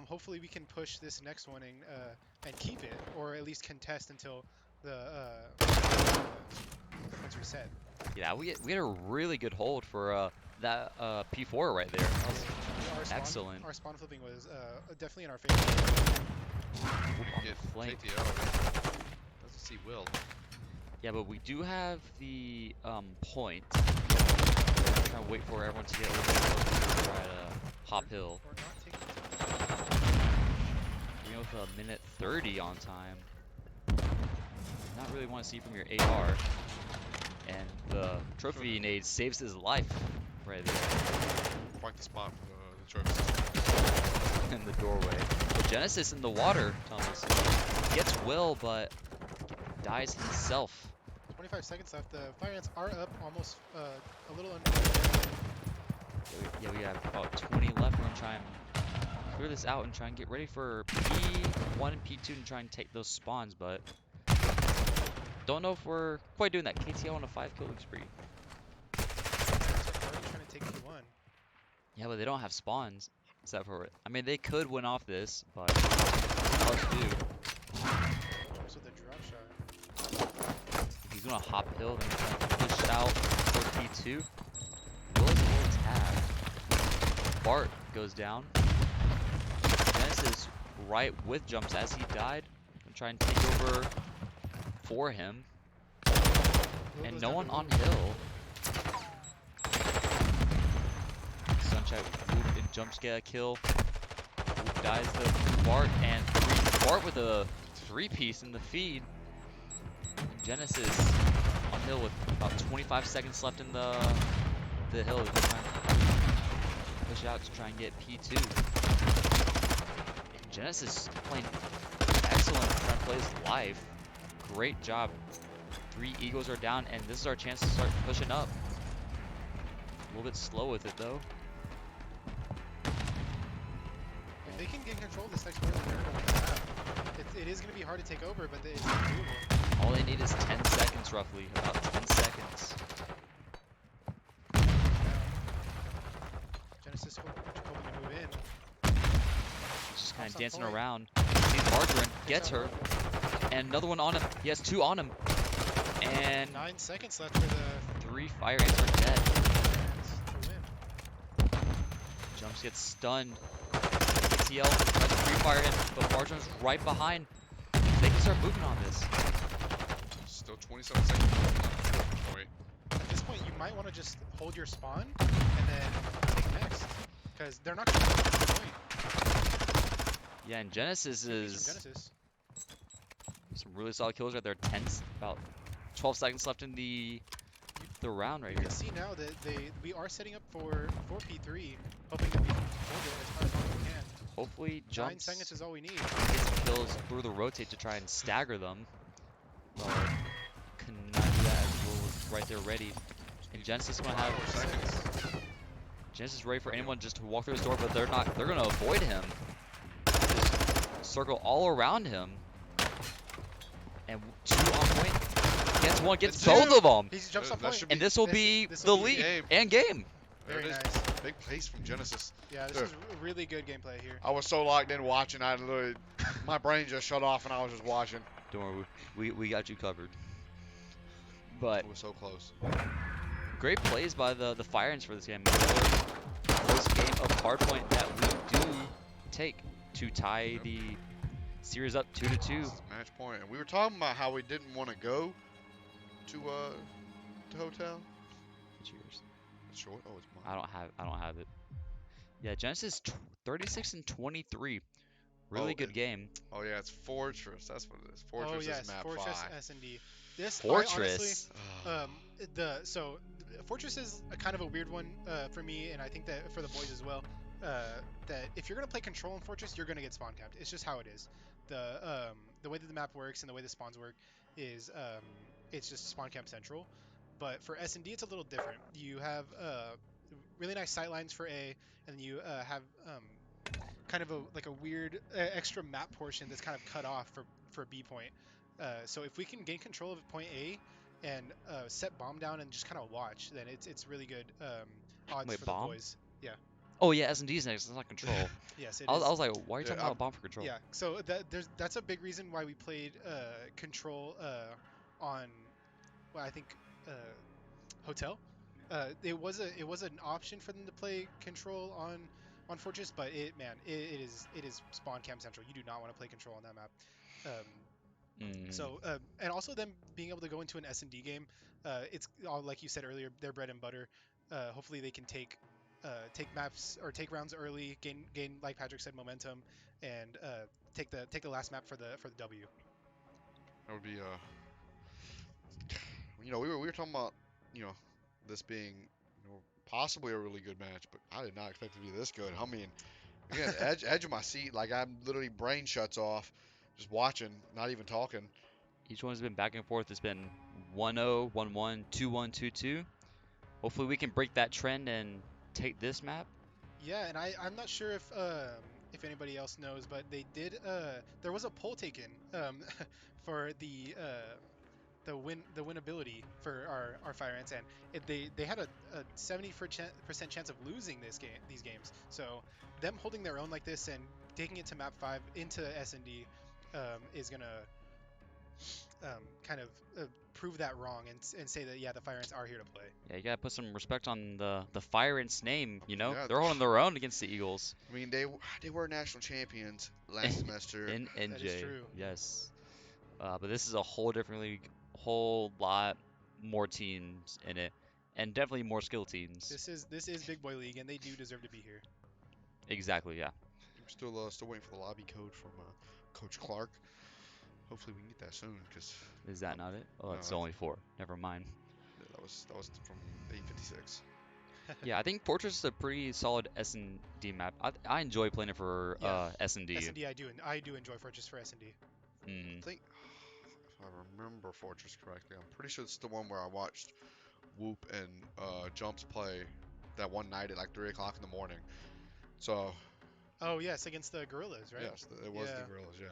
Hopefully we can push this next one and keep it, or at least contest until the points reset. Yeah, we had a really good hold for that P4 right there. That was excellent. Our spawn flipping was definitely in our favor. Get flank. KTO. Doesn't see Will. Yeah, but we do have the point. I'm trying to wait for everyone to get a little bit closer to try to hop hill. We're not taking You know, with a minute 30 on time. Not really want to see from your AR. And the trophy nade saves his life right there. Quite the spot for the trophy. In the doorway. But Genesis in the water, Thomas. Gets Will, but dies himself. 25 seconds left. The fire ants are up almost a little under. Yeah, we have about 20 left. We're going to try and clear this out and try and get ready for P1 and P2 and try and take those spawns, but don't know if we're quite doing that. KTO on a 5-killing spree. Trying to take P1. Yeah, but they don't have spawns. Except for it. I mean, they could win off this, but hard to do. Jumps with a drop shot. If he's gonna hop hill, then he's gonna push out for P2. Will is a little tagged. Bart goes down. Genesis right with jumps as he died. And try and take over for him. And no one on hill. Sunshine whoop and jumps get a kill. Whoop dies to Bart and Bart with a 3-piece in the feed. And Genesis on hill with about 25 seconds left in the hill. He's trying to push out to try and get P2. And Genesis playing excellent, trying to play his life. Great job. 3 Eagles are down, and this is our chance to start pushing up. A little bit slow with it though. If they can get control of this next point, they're going to win the map. It is going to be hard to take over, but it's doable. All they need is 10 seconds roughly, about 10 seconds. Genesis hoping to move in. He's just kind of Hops on dancing point. around. Sees Margarine, gets her, and another one on him. He has 2 on him. And 9 seconds left for the 3 fire ants are dead. to win. Jumps gets stunned. CCL tries to free fire him, but Margarine's right behind. They can start moving on this. Still 27 seconds left. Wait. At this point, you might want to just hold your spawn and then take next, because they're not going to get the point. Yeah, and Genesis From is Genesis. some really solid kills right there. Tense, about 12 seconds left in the round right You here. can see now that we are setting up for P3, hoping that we can hold it as far as we can. Hopefully 9 jumps seconds is all we need. get some kills through the rotate to try and stagger them. But cannot do that as Will was right there ready. And Genesis gonna have 4 seconds. Genesis ready for anyone just to walk through his door, but they're not. They're gonna avoid him. Just circle all around him. And 2 on point. Gets one, gets That's both of them. He jumps on That point. should And this will be this the will be lead game. and game. There Very it is. nice. Big pace from Genesis. Yeah, this Dude. is really good gameplay here. I was so locked in watching, I literally, my brain just shut off and I was just watching. Don't worry, we got you covered. But It was so close. great plays by the Fire Ants for this game. Another close game of hardpoint that we do take to tie Yep. the series up 2-2. It's match point. And we were talking about how we didn't want to go to hotel. Cheers. It's short. Oh, it's mine. I don't have it. Yeah, Genesis 36 and 23. Really Oh, good game. Oh yeah, it's Fortress. That's what it is. Oh Fortress is yes, map Fortress 5. S&D. This I honestly, Fortress. um, Fortress is a kind of a weird one for me, and I think that for the boys as well. That if you're gonna play Control in Fortress, you're gonna get spawn capped. It's just how it is. The way that the map works and the way the spawns work is it's just spawn camp central. But for S&D, it's a little different. You have really nice sight lines for A, and you have kind of a weird extra map portion that's kind of cut off for B point. So if we can gain control of point A and set bomb down and just kind of watch, then it's really good odds Wait, for the bomb? boys. Yeah. Oh yeah, S&D's next. It's not control. Yes, it I is. was like, why are you Yeah, talking about bomb for control? Yeah. So that's a big reason why we played control on well I think uh, hotel. It was an option for them to play control on Fortress, but it is spawn camp central. You do not want to play control on that map. Um, Mm. and also them being able to go into an S&D game, it's all like you said earlier, their bread and butter. Hopefully they can take maps or take rounds early, gain like Patrick said momentum, and take the last map for the W. That would be we were talking about you know this being possibly a really good match, but I did not expect it to be this good. I mean, again, edge of my seat, like I'm literally brain shuts off, just watching, not even talking. Each one's been back and forth. It's been 1-0, 1-1, 2-1, 2-2. Hopefully we can break that trend and take this map. Yeah, and I'm not sure if anybody else knows, but they did there was a poll taken for the winnability for our Fire Ants, and they had a 70% chance of losing these games. So them holding their own like this and taking it to map 5 into S&D is gonna kind of prove that wrong and say that yeah, the Fire Ants are here to play. Yeah, you gotta put some respect on the Fire Ants name. You know, Yeah, they're holding their own against the Eagles I mean they were national champions last semester. in That is NJ. true. Yes, but this is a whole different league, whole lot more teams in it, and definitely more skill teams. This is Big Boy League, and they do deserve to be here. Exactly. Yeah. We're still waiting for the lobby code from Coach Clark. Hopefully we can get that soon, because Is that not it? Oh, no, it's only 4. Never mind. that was from 856. Yeah, I think Fortress is a pretty solid S&D map. I enjoy playing it for Yeah, S&D. S&D I do enjoy Fortress for S&D. Mm. I think if I remember Fortress correctly, I'm pretty sure it's the one where I watched Whoop and Jumps play that one night at like 3 o'clock in the morning. So Oh yes, against the Gorillas, right? yes, it was the Yeah. Gorillas. Yeah,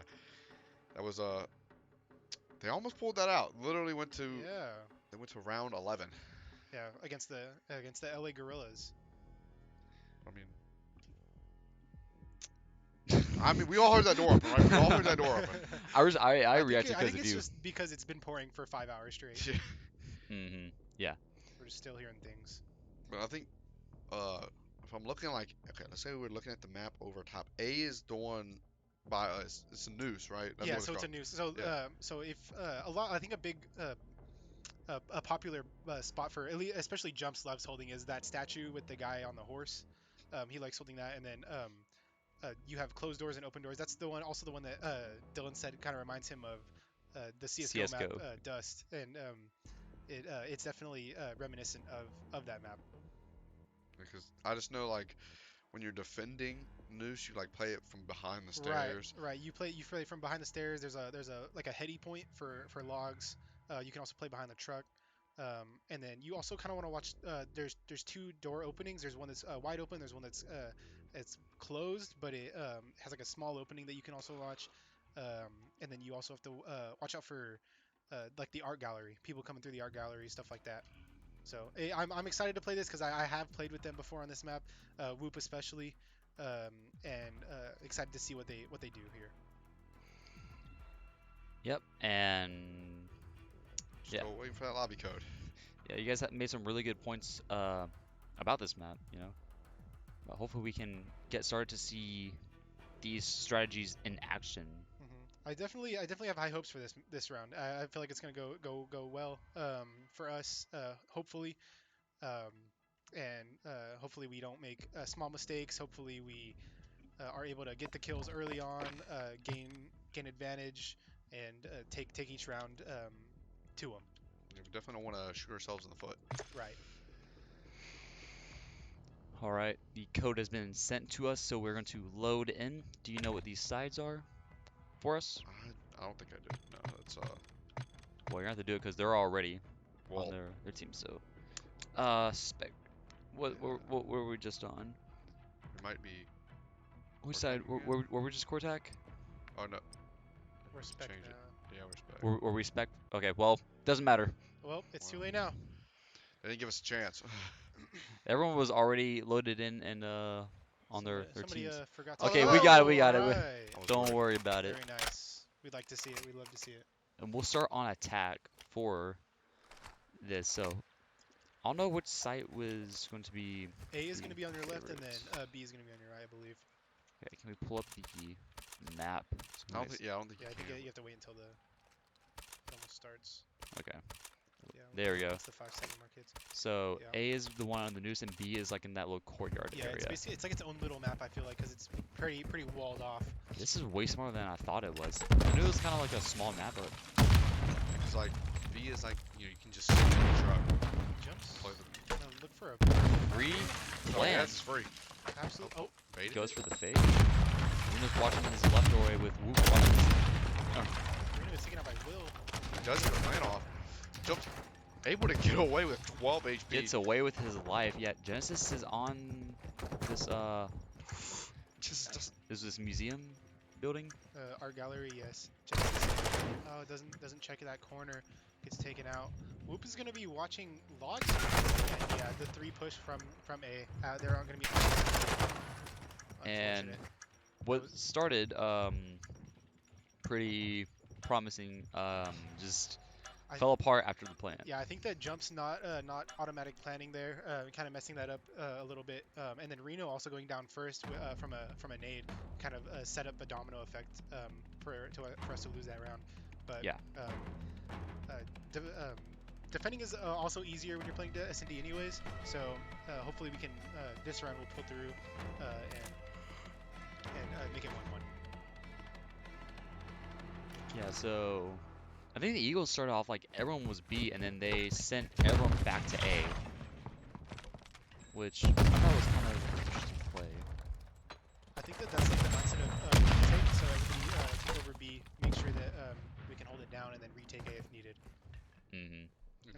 that was they almost pulled that out. Literally Yeah. they went to round 11. Yeah, against the LA Gorillas. I mean, we all heard that door open, right? We all heard that door open. I I reacted I because think of it's you. just because it's been pouring for 5 hours straight. Mm-hmm. Yeah. We're just still hearing things. But I think if I'm looking like okay, let's say we're looking at the map over top. A is the one by us. It's a noose, right? That's Yeah, what it's so it's a called. news. Yeah. So if I think a big a popular spot for especially Jumps loves holding is that statue with the guy on the horse. He likes holding that, and then you have closed doors and open doors. That's the one, also the one that Dylan said kind of reminds him of the CS:GO map CS:GO. Dust, and it's definitely reminiscent of that map. Because I just know like when you're defending noose, you like play it from behind the Right, stairs. right. You play from behind the stairs. There's a like a heady point for logs. You can also play behind the truck. And then you also kind of want to watch. There's two door openings. There's one that's wide open. There's one that's it's closed, but it has like a small opening that you can also watch. And then you also have to watch out for like the art gallery, people coming through the art gallery, stuff like that. So I'm excited to play this because I have played with them before on this map, Whoop especially, and excited to see what they do here. Yep. And Yeah. Still waiting for that lobby code. Yeah, you guys made some really good points about this map, you know. But hopefully we can get started to see these strategies in action. I definitely have high hopes for this round. I feel like it's gonna go well for us. Hopefully, um, and hopefully we don't make small mistakes. Hopefully we are able to get the kills early on, gain advantage, and take each round to them. Yeah, we definitely don't want to shoot ourselves in the foot. Right. All right, the code has been sent to us, so we're going to load in. Do you know what these sides are for us? I don't think I do. No, that's Well, you're gonna have to do it because they're already on well, their team. So, spec. What were we just on? it might be. Which Core side? Tech again? Were we just core tech? Oh no, Respect change now. it. Yeah, respect. Were we spec? Okay, well, doesn't matter. Well, it's too Wow. late now. They didn't give us a chance. Everyone was already loaded in and on their Somebody teams. forgot to. Okay, Oh, we got it. Alright. I was Don't worried. worry about it. Very nice. We'd like to see it. We'd love to see it. And we'll start on attack for this. So I don't know which site was going to be A is the going to be on your left, and favorites. then B is going to be on your right, I believe. Okay, can we pull up the map? I don't think. Yeah, I don't think Yeah, I you think can. you have to wait until it almost starts. Okay, Yeah. there we go. That's the 5-second mark hits. So Yeah. A is the one on the news, and B is like in that little courtyard Yeah, area. it's basically it's like its own little map. I feel like because it's pretty walled off. This is way smaller than I thought it was. I knew it was kind of like a small map, but It's like B is like you can just sit in the truck. Jumps. Play the. Look for a free Oh, yeah, plan it's free. absolute. Oh, Baited goes it? for the fade. Luna's watching his left doorway with Whoop watching his. Reno is taken out by Will. He does get a plan off. Jumps. Able to get away with 12 HP. Gets away with his life. Yet Genesis is on this Just is this museum building? Art gallery, yes. Genesis. Oh, doesn't check that corner. Gets taken out. Whoop is gonna be watching logs. And yeah, the 3 push from A. They're all gonna be. And Unfortunate. what started pretty promising just I- fell apart after the plan. Yeah, I think that jump's not automatic planning there, kind of messing that up a little bit. And then Reno also going down first from a nade, kind of set up a domino effect for us to lose that round. But Yeah. Defending is also easier when you're playing S&D anyways. So hopefully we can this round we'll pull through and make it 1-1. Yeah, so I think the Eagles started off like everyone was B, and then they sent everyone back to A, which I thought was kind of an interesting play. I think that's like the mindset of retake. So everybody take over B, make sure that we can hold it down, and then retake A if needed. Mm-hmm.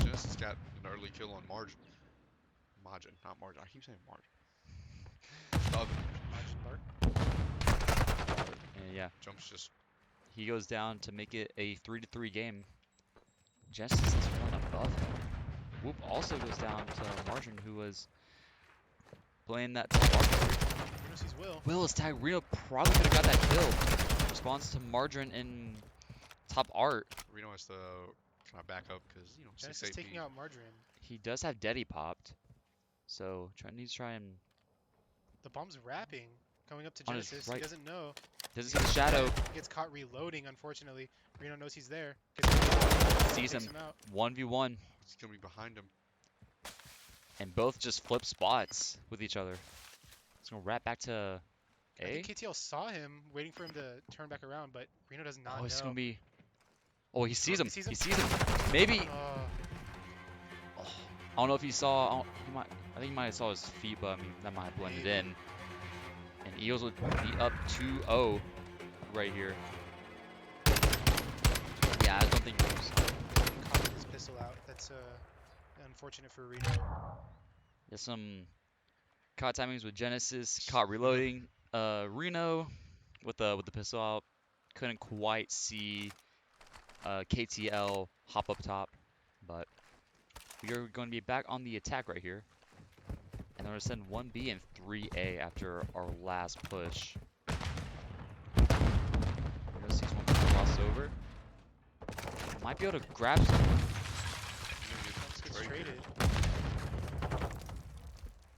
Genesis got an early kill on Margin. Margin, not Margin. I keep saying Margin. The other Margin Bart. And yeah, jumps just. he goes down to make it a 3-3 game. Genesis is one above him. Whoop also goes down to Margin, who was playing that top art. Reno sees Will. Will is tagged. Reno probably could have got that kill. Responds to Margin in top art. Reno has to kind of back up because Genesis 6 AP. taking out Margarine. He does have Daddy popped, so needs to try and The bomb's wrapping, coming up to On his Genesis. right. He doesn't know. doesn't see the shadow. He gets caught reloading, unfortunately. Reno knows he's there. Sees Takes him. out. 1v1, He's gonna be behind him. and both just flip spots with each other. It's gonna wrap back to I A. think KTL saw him, waiting for him to turn back around, but Reno does not Oh, know. it's gonna be. Oh, he sees him. He sees He him? sees him. Maybe. Oh, Oh, I don't know if he saw. I think he might have saw his feet, but I mean that might have blended Maybe. in. And Eagles would be up 2-0 right here. Yeah, I don't think he was. caught his pistol out. That's unfortunate for Reno. There's some caught timings with Genesis, caught reloading. Reno with the pistol out, couldn't quite see KTL hop up top, but we are going to be back on the attack right here. And they're going to send 1B and 3A after our last push. Reno sees one cross over. Might be able to grab some. Gets Very good. traded.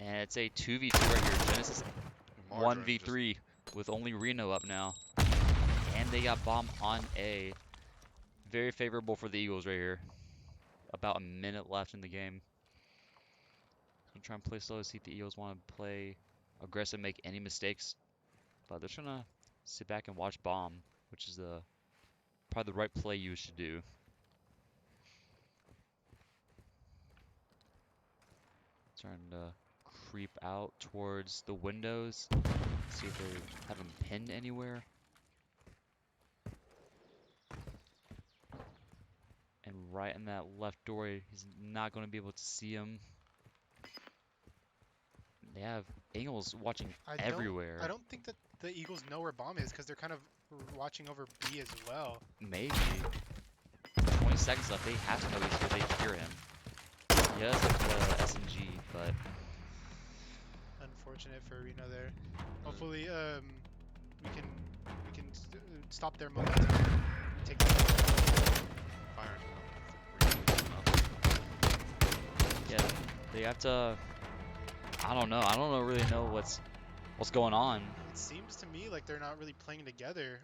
And it's a 2v2 right here. Genesis Margarine just 1v3 with only Reno up now. And they got bomb on A. Very favorable for the Eagles right here. About a minute left in the game. I'm trying to play slow to see if the Eagles want to play aggressive, make any mistakes. But they're trying to sit back and watch bomb, which is probably the right play you should do. Trying to creep out towards the windows. See if they have him pinned anywhere. And right in that left door, he's not going to be able to see him. They have Ingles watching everywhere. I don't think that the Eagles know where bomb is because they're kind of watching over B as well. Maybe. 20 seconds left. They have to know he's here. They hear him. He does have the SMG, but Unfortunate for Reno there. Hopefully, we can stop their momentum. Take them. yeah, they have to. I don't know. I don't really know what's going on. It seems to me like they're not really playing together.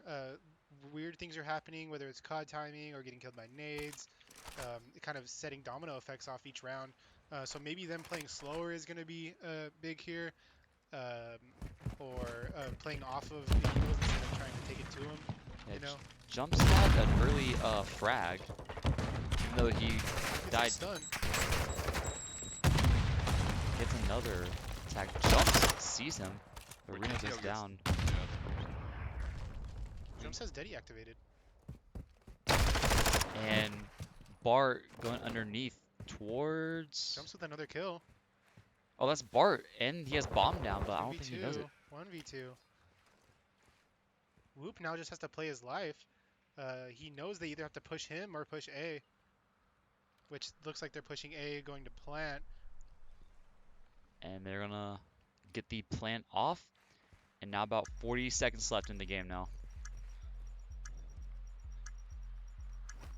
Weird things are happening, whether it's COD timing or getting killed by nades. Kind of setting domino effects off each round. So maybe them playing slower is going to be big here, or playing off of the Eagles instead of trying to take it to them. Yeah, You know, Jumps had an early frag, even though he died. Stun. Gets another attack. Jumps, sees him. But Wait, Reno CCL goes gets- down. Jumps has Deddy activated. And Bart going underneath towards. Jumps with another kill. Oh, that's Bart, and he has bomb down, but I don't think he knows it. 1v2. Whoop now just has to play his life. He knows they either have to push him or push A, which looks like they're pushing A, going to plant. And they're gonna get the plant off. And now about 40 seconds left in the game now.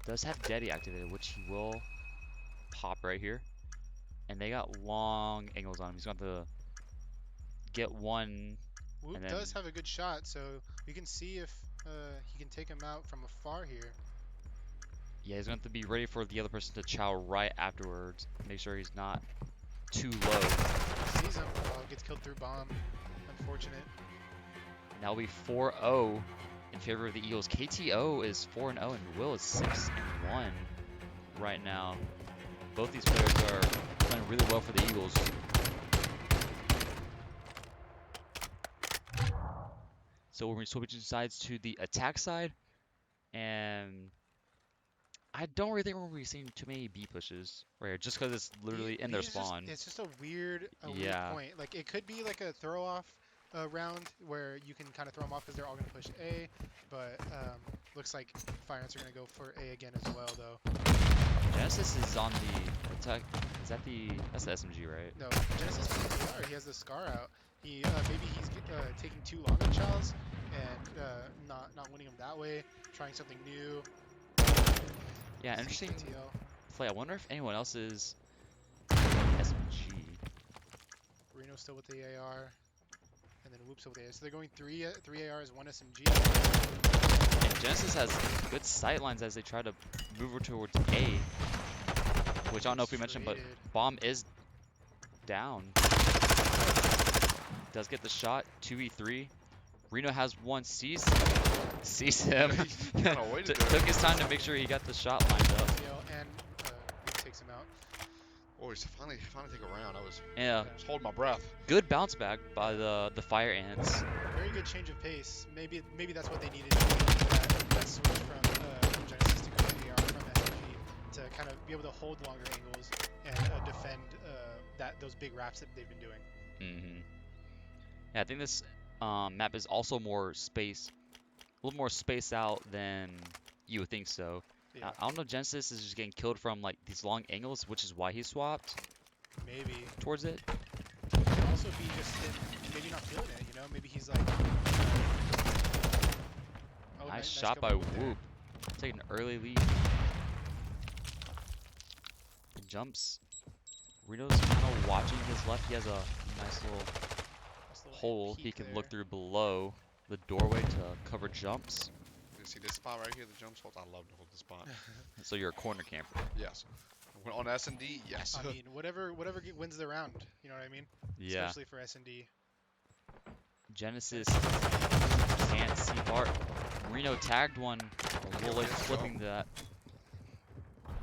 Does have Deddy activated, which he will pop right here. And they got long angles on him. He's going to get one. Whoop And then- does have a good shot, so we can see if he can take him out from afar here. Yeah, he's going to have to be ready for the other person to chow right afterwards. Make sure he's not too low. Sees him. Oh, gets killed through bomb. Unfortunate. Now it'll be 4-0 in favor of the Eagles. KTO is 4-0 and Will is 6-1 right now. Both these players are playing really well for the Eagles. So we're switching sides to the attack side, and I don't really think we're going to be seeing too many B pushes right here, just because it's literally in their He's just- spawn. It's just a weird Yeah. point. Like it could be like a throw off round where you can kind of throw them off because they're all going to push A, but looks like Fire Ants are going to go for A again as well, though. Genesis is on the attack. Is that that's the SMG, right? No, Genesis has the scar. He has the scar out. He maybe he's taking too long at Charles and not winning him that way. Trying something new. Yeah, interesting CCL. play. I wonder if anyone else is SMG. Reno still with the AR, and then Whoops with the AR. So they're going three ARs, one SMG. And Genesis has good sight lines as they try to move her towards A, which I don't know if we mentioned, but Traded. bomb is down. Does get the shot, 2v3. Reno has one, sees him. Kinda waited there. Took his time to make sure he got the shot lined up. CCL and Whoops takes him out. Oh, he's finally take a round. I was Yeah, holding my breath. good bounce back by the Fire Ants. Very good change of pace. Maybe that's what they needed to do. That switch from Genesis to AR from SMG to kind of be able to hold longer angles and defend those big wraps that they've been doing. hmm Yeah, I think this map is also more a little more spaced out than you would think so. Yeah, I don't know, Genesis is just getting killed from like these long angles, which is why he swapped maybe. towards it. It could also be just him maybe not feeling it, you know? Maybe he's like... Oh, Nice nice shot by kill there. Whoop. Taking an early lead. jumps. Reno's kind of watching his left. He has a nice little Nice little hole he peek can there. look through below the doorway to cover jumps. You see this spot right here, the jump spots? I love to hold the spot. So you're a corner camper. Yes. When on S&D, yes. I mean, whatever wins the round. You know what I mean? Yeah. Especially for S&D. Genesis can't see Bart. Reno tagged one. A little late flipping that.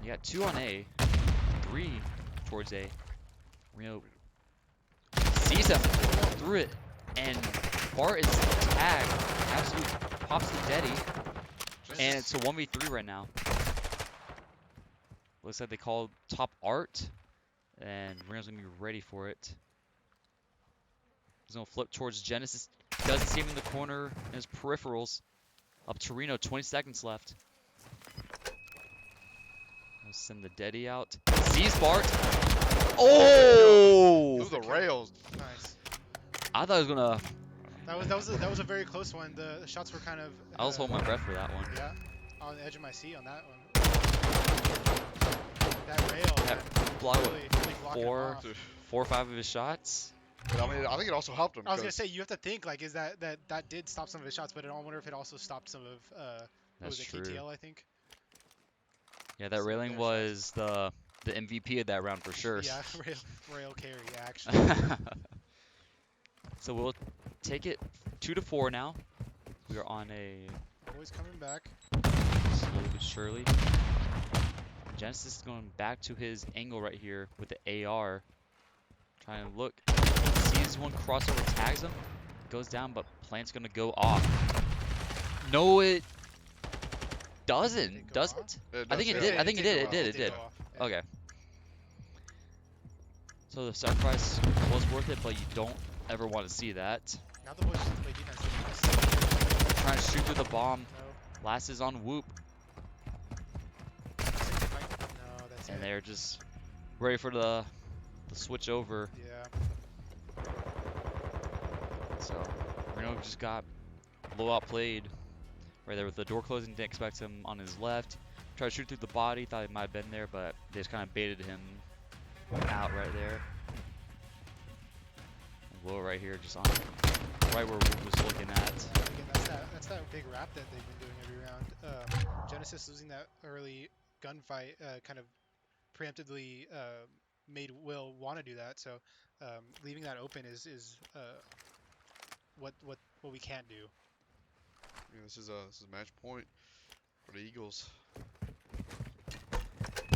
You got 2 on A, 3 towards A. Reno sees him through it, and Bart is tagged. Absolute pops the Deddy, and it's a 1v3 right now. Looks like they called top art, and Reno's gonna be ready for it. He's gonna flip towards Genesis. Doesn't see him in the corner in his peripherals. Up to Reno, 20 seconds left. I'll send the Deddy out. Sees Bart. Oh! Through the rails. Nice. I thought he was gonna. That was a very close one. The shots were kind of. I was holding my breath for that one. Yeah, on the edge of my seat on that one. That rail. That block really blocking him four off. or 5 of his shots. But I mean, I think it also helped him. I was gonna say you have to think like, is that did stop some of his shots, but I wonder if it also stopped some of what That's was it, true. KTL, I think. Yeah, that Some railing of was the MVP of that round for sure. Yeah, rail carry, yeah, actually. So we'll take it 2-4 now. We are on a Boys coming back. slowly but surely. Genesis is going back to his angle right here with the AR. Trying to look. Sees one crossover, tags him. Goes down, but Plant's going to go off. No, it doesn't. Does it? I think it did. I think it did. It did. go off, yeah. Okay. So the sacrifice was worth it, but you don't ever want to see that. Now the boys just play defense. Trying to shoot through the bomb. No. Last is on Whoop, No, that's and it. they're just ready for the switch over. Yeah. So Reno just got blowout played right there with the door closing. Didn't expect him on his left. Tried to shoot through the body. Thought he might have been there, but they just kind of baited him out right there. And Will right here, just on right where Whoop was looking at. Again, that's that big wrap that they've been doing every round. Genesis losing that early gunfight kind of preemptively made Will want to do that. So leaving that open is what we can't do. Yeah, this is match point for the Eagles.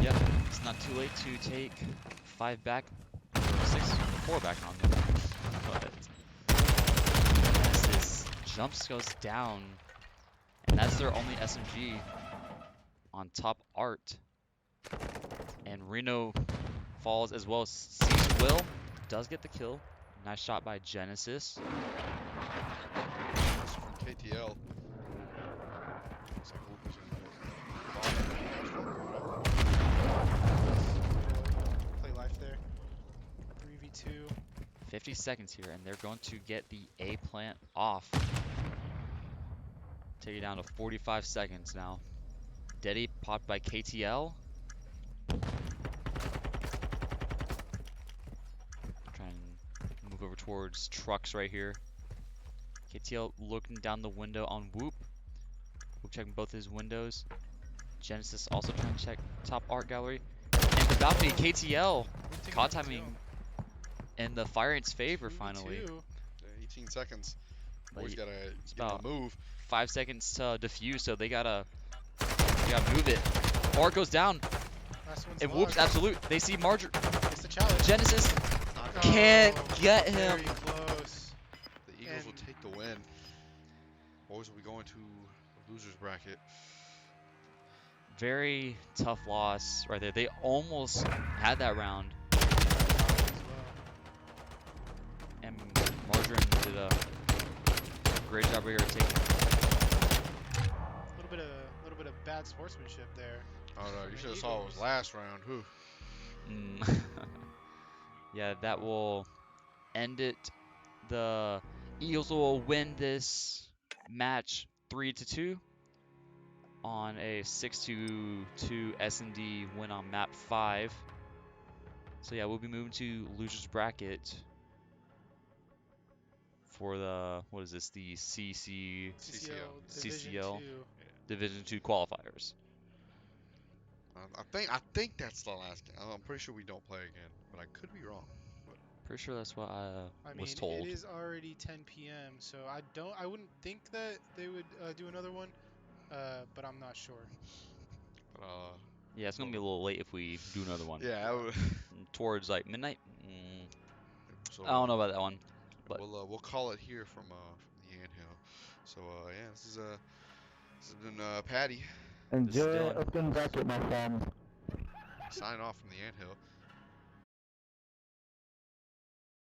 Yep, it's not too late to take 5 back, 4 back on them. But Genesis jumps, goes down, and that's their only SMG on top art. And Reno falls as well as sees Will, does get the kill. Nice shot by Genesis. This is from KTL. Looks like Whoop is Play life there. 3v2. 50 seconds here, and they're going to get the A plant off. Take it down to 45 seconds now. Deddy popped by KTL. Try and move over towards trucks right here. KTL looking down the window on Whoop. Whoop checking both his windows. Genesis also trying to check top art gallery. And the balcony, KTL caught timing in the Fire's favor finally. Yeah, 18 seconds. But Boys gotta it's get on about the move. 5 seconds to defuse, so they gotta move it. Bart goes down, and Whoop's absolute. They see It's the challenge. Genesis can't get him. Very close. The Eagles will take the win. Boys will be going to the losers bracket. Very tough loss right there. They almost had that round, and Margarine did a great job right here taking. A little bit of bad sportsmanship there. Oh no, you The should have saw it was Eagles. last round. Whew. Yeah, that will end it. The Eagles will win this match 3-2 on a 6-2 S&D win on map 5. So yeah, we'll be moving to losers bracket for the what is this? The CCL. CCL Yeah. Division CCL Two. Yeah. Division 2 qualifiers. I think that's the last game. I'm pretty sure we don't play again, but I could be wrong. But Pretty sure that's what I I was mean, it told. is already 10 p.m., so I wouldn't think that they would do another one, but I'm not sure. but Yeah, it's but gonna be a little late if we do another one. yeah. Yeah. Towards like midnight. So I don't know about that one, but we'll call it here from the anthill. So yeah, this has been Patty this is Enjoy Dylan. open bracket, my friends. signing off from the anthill.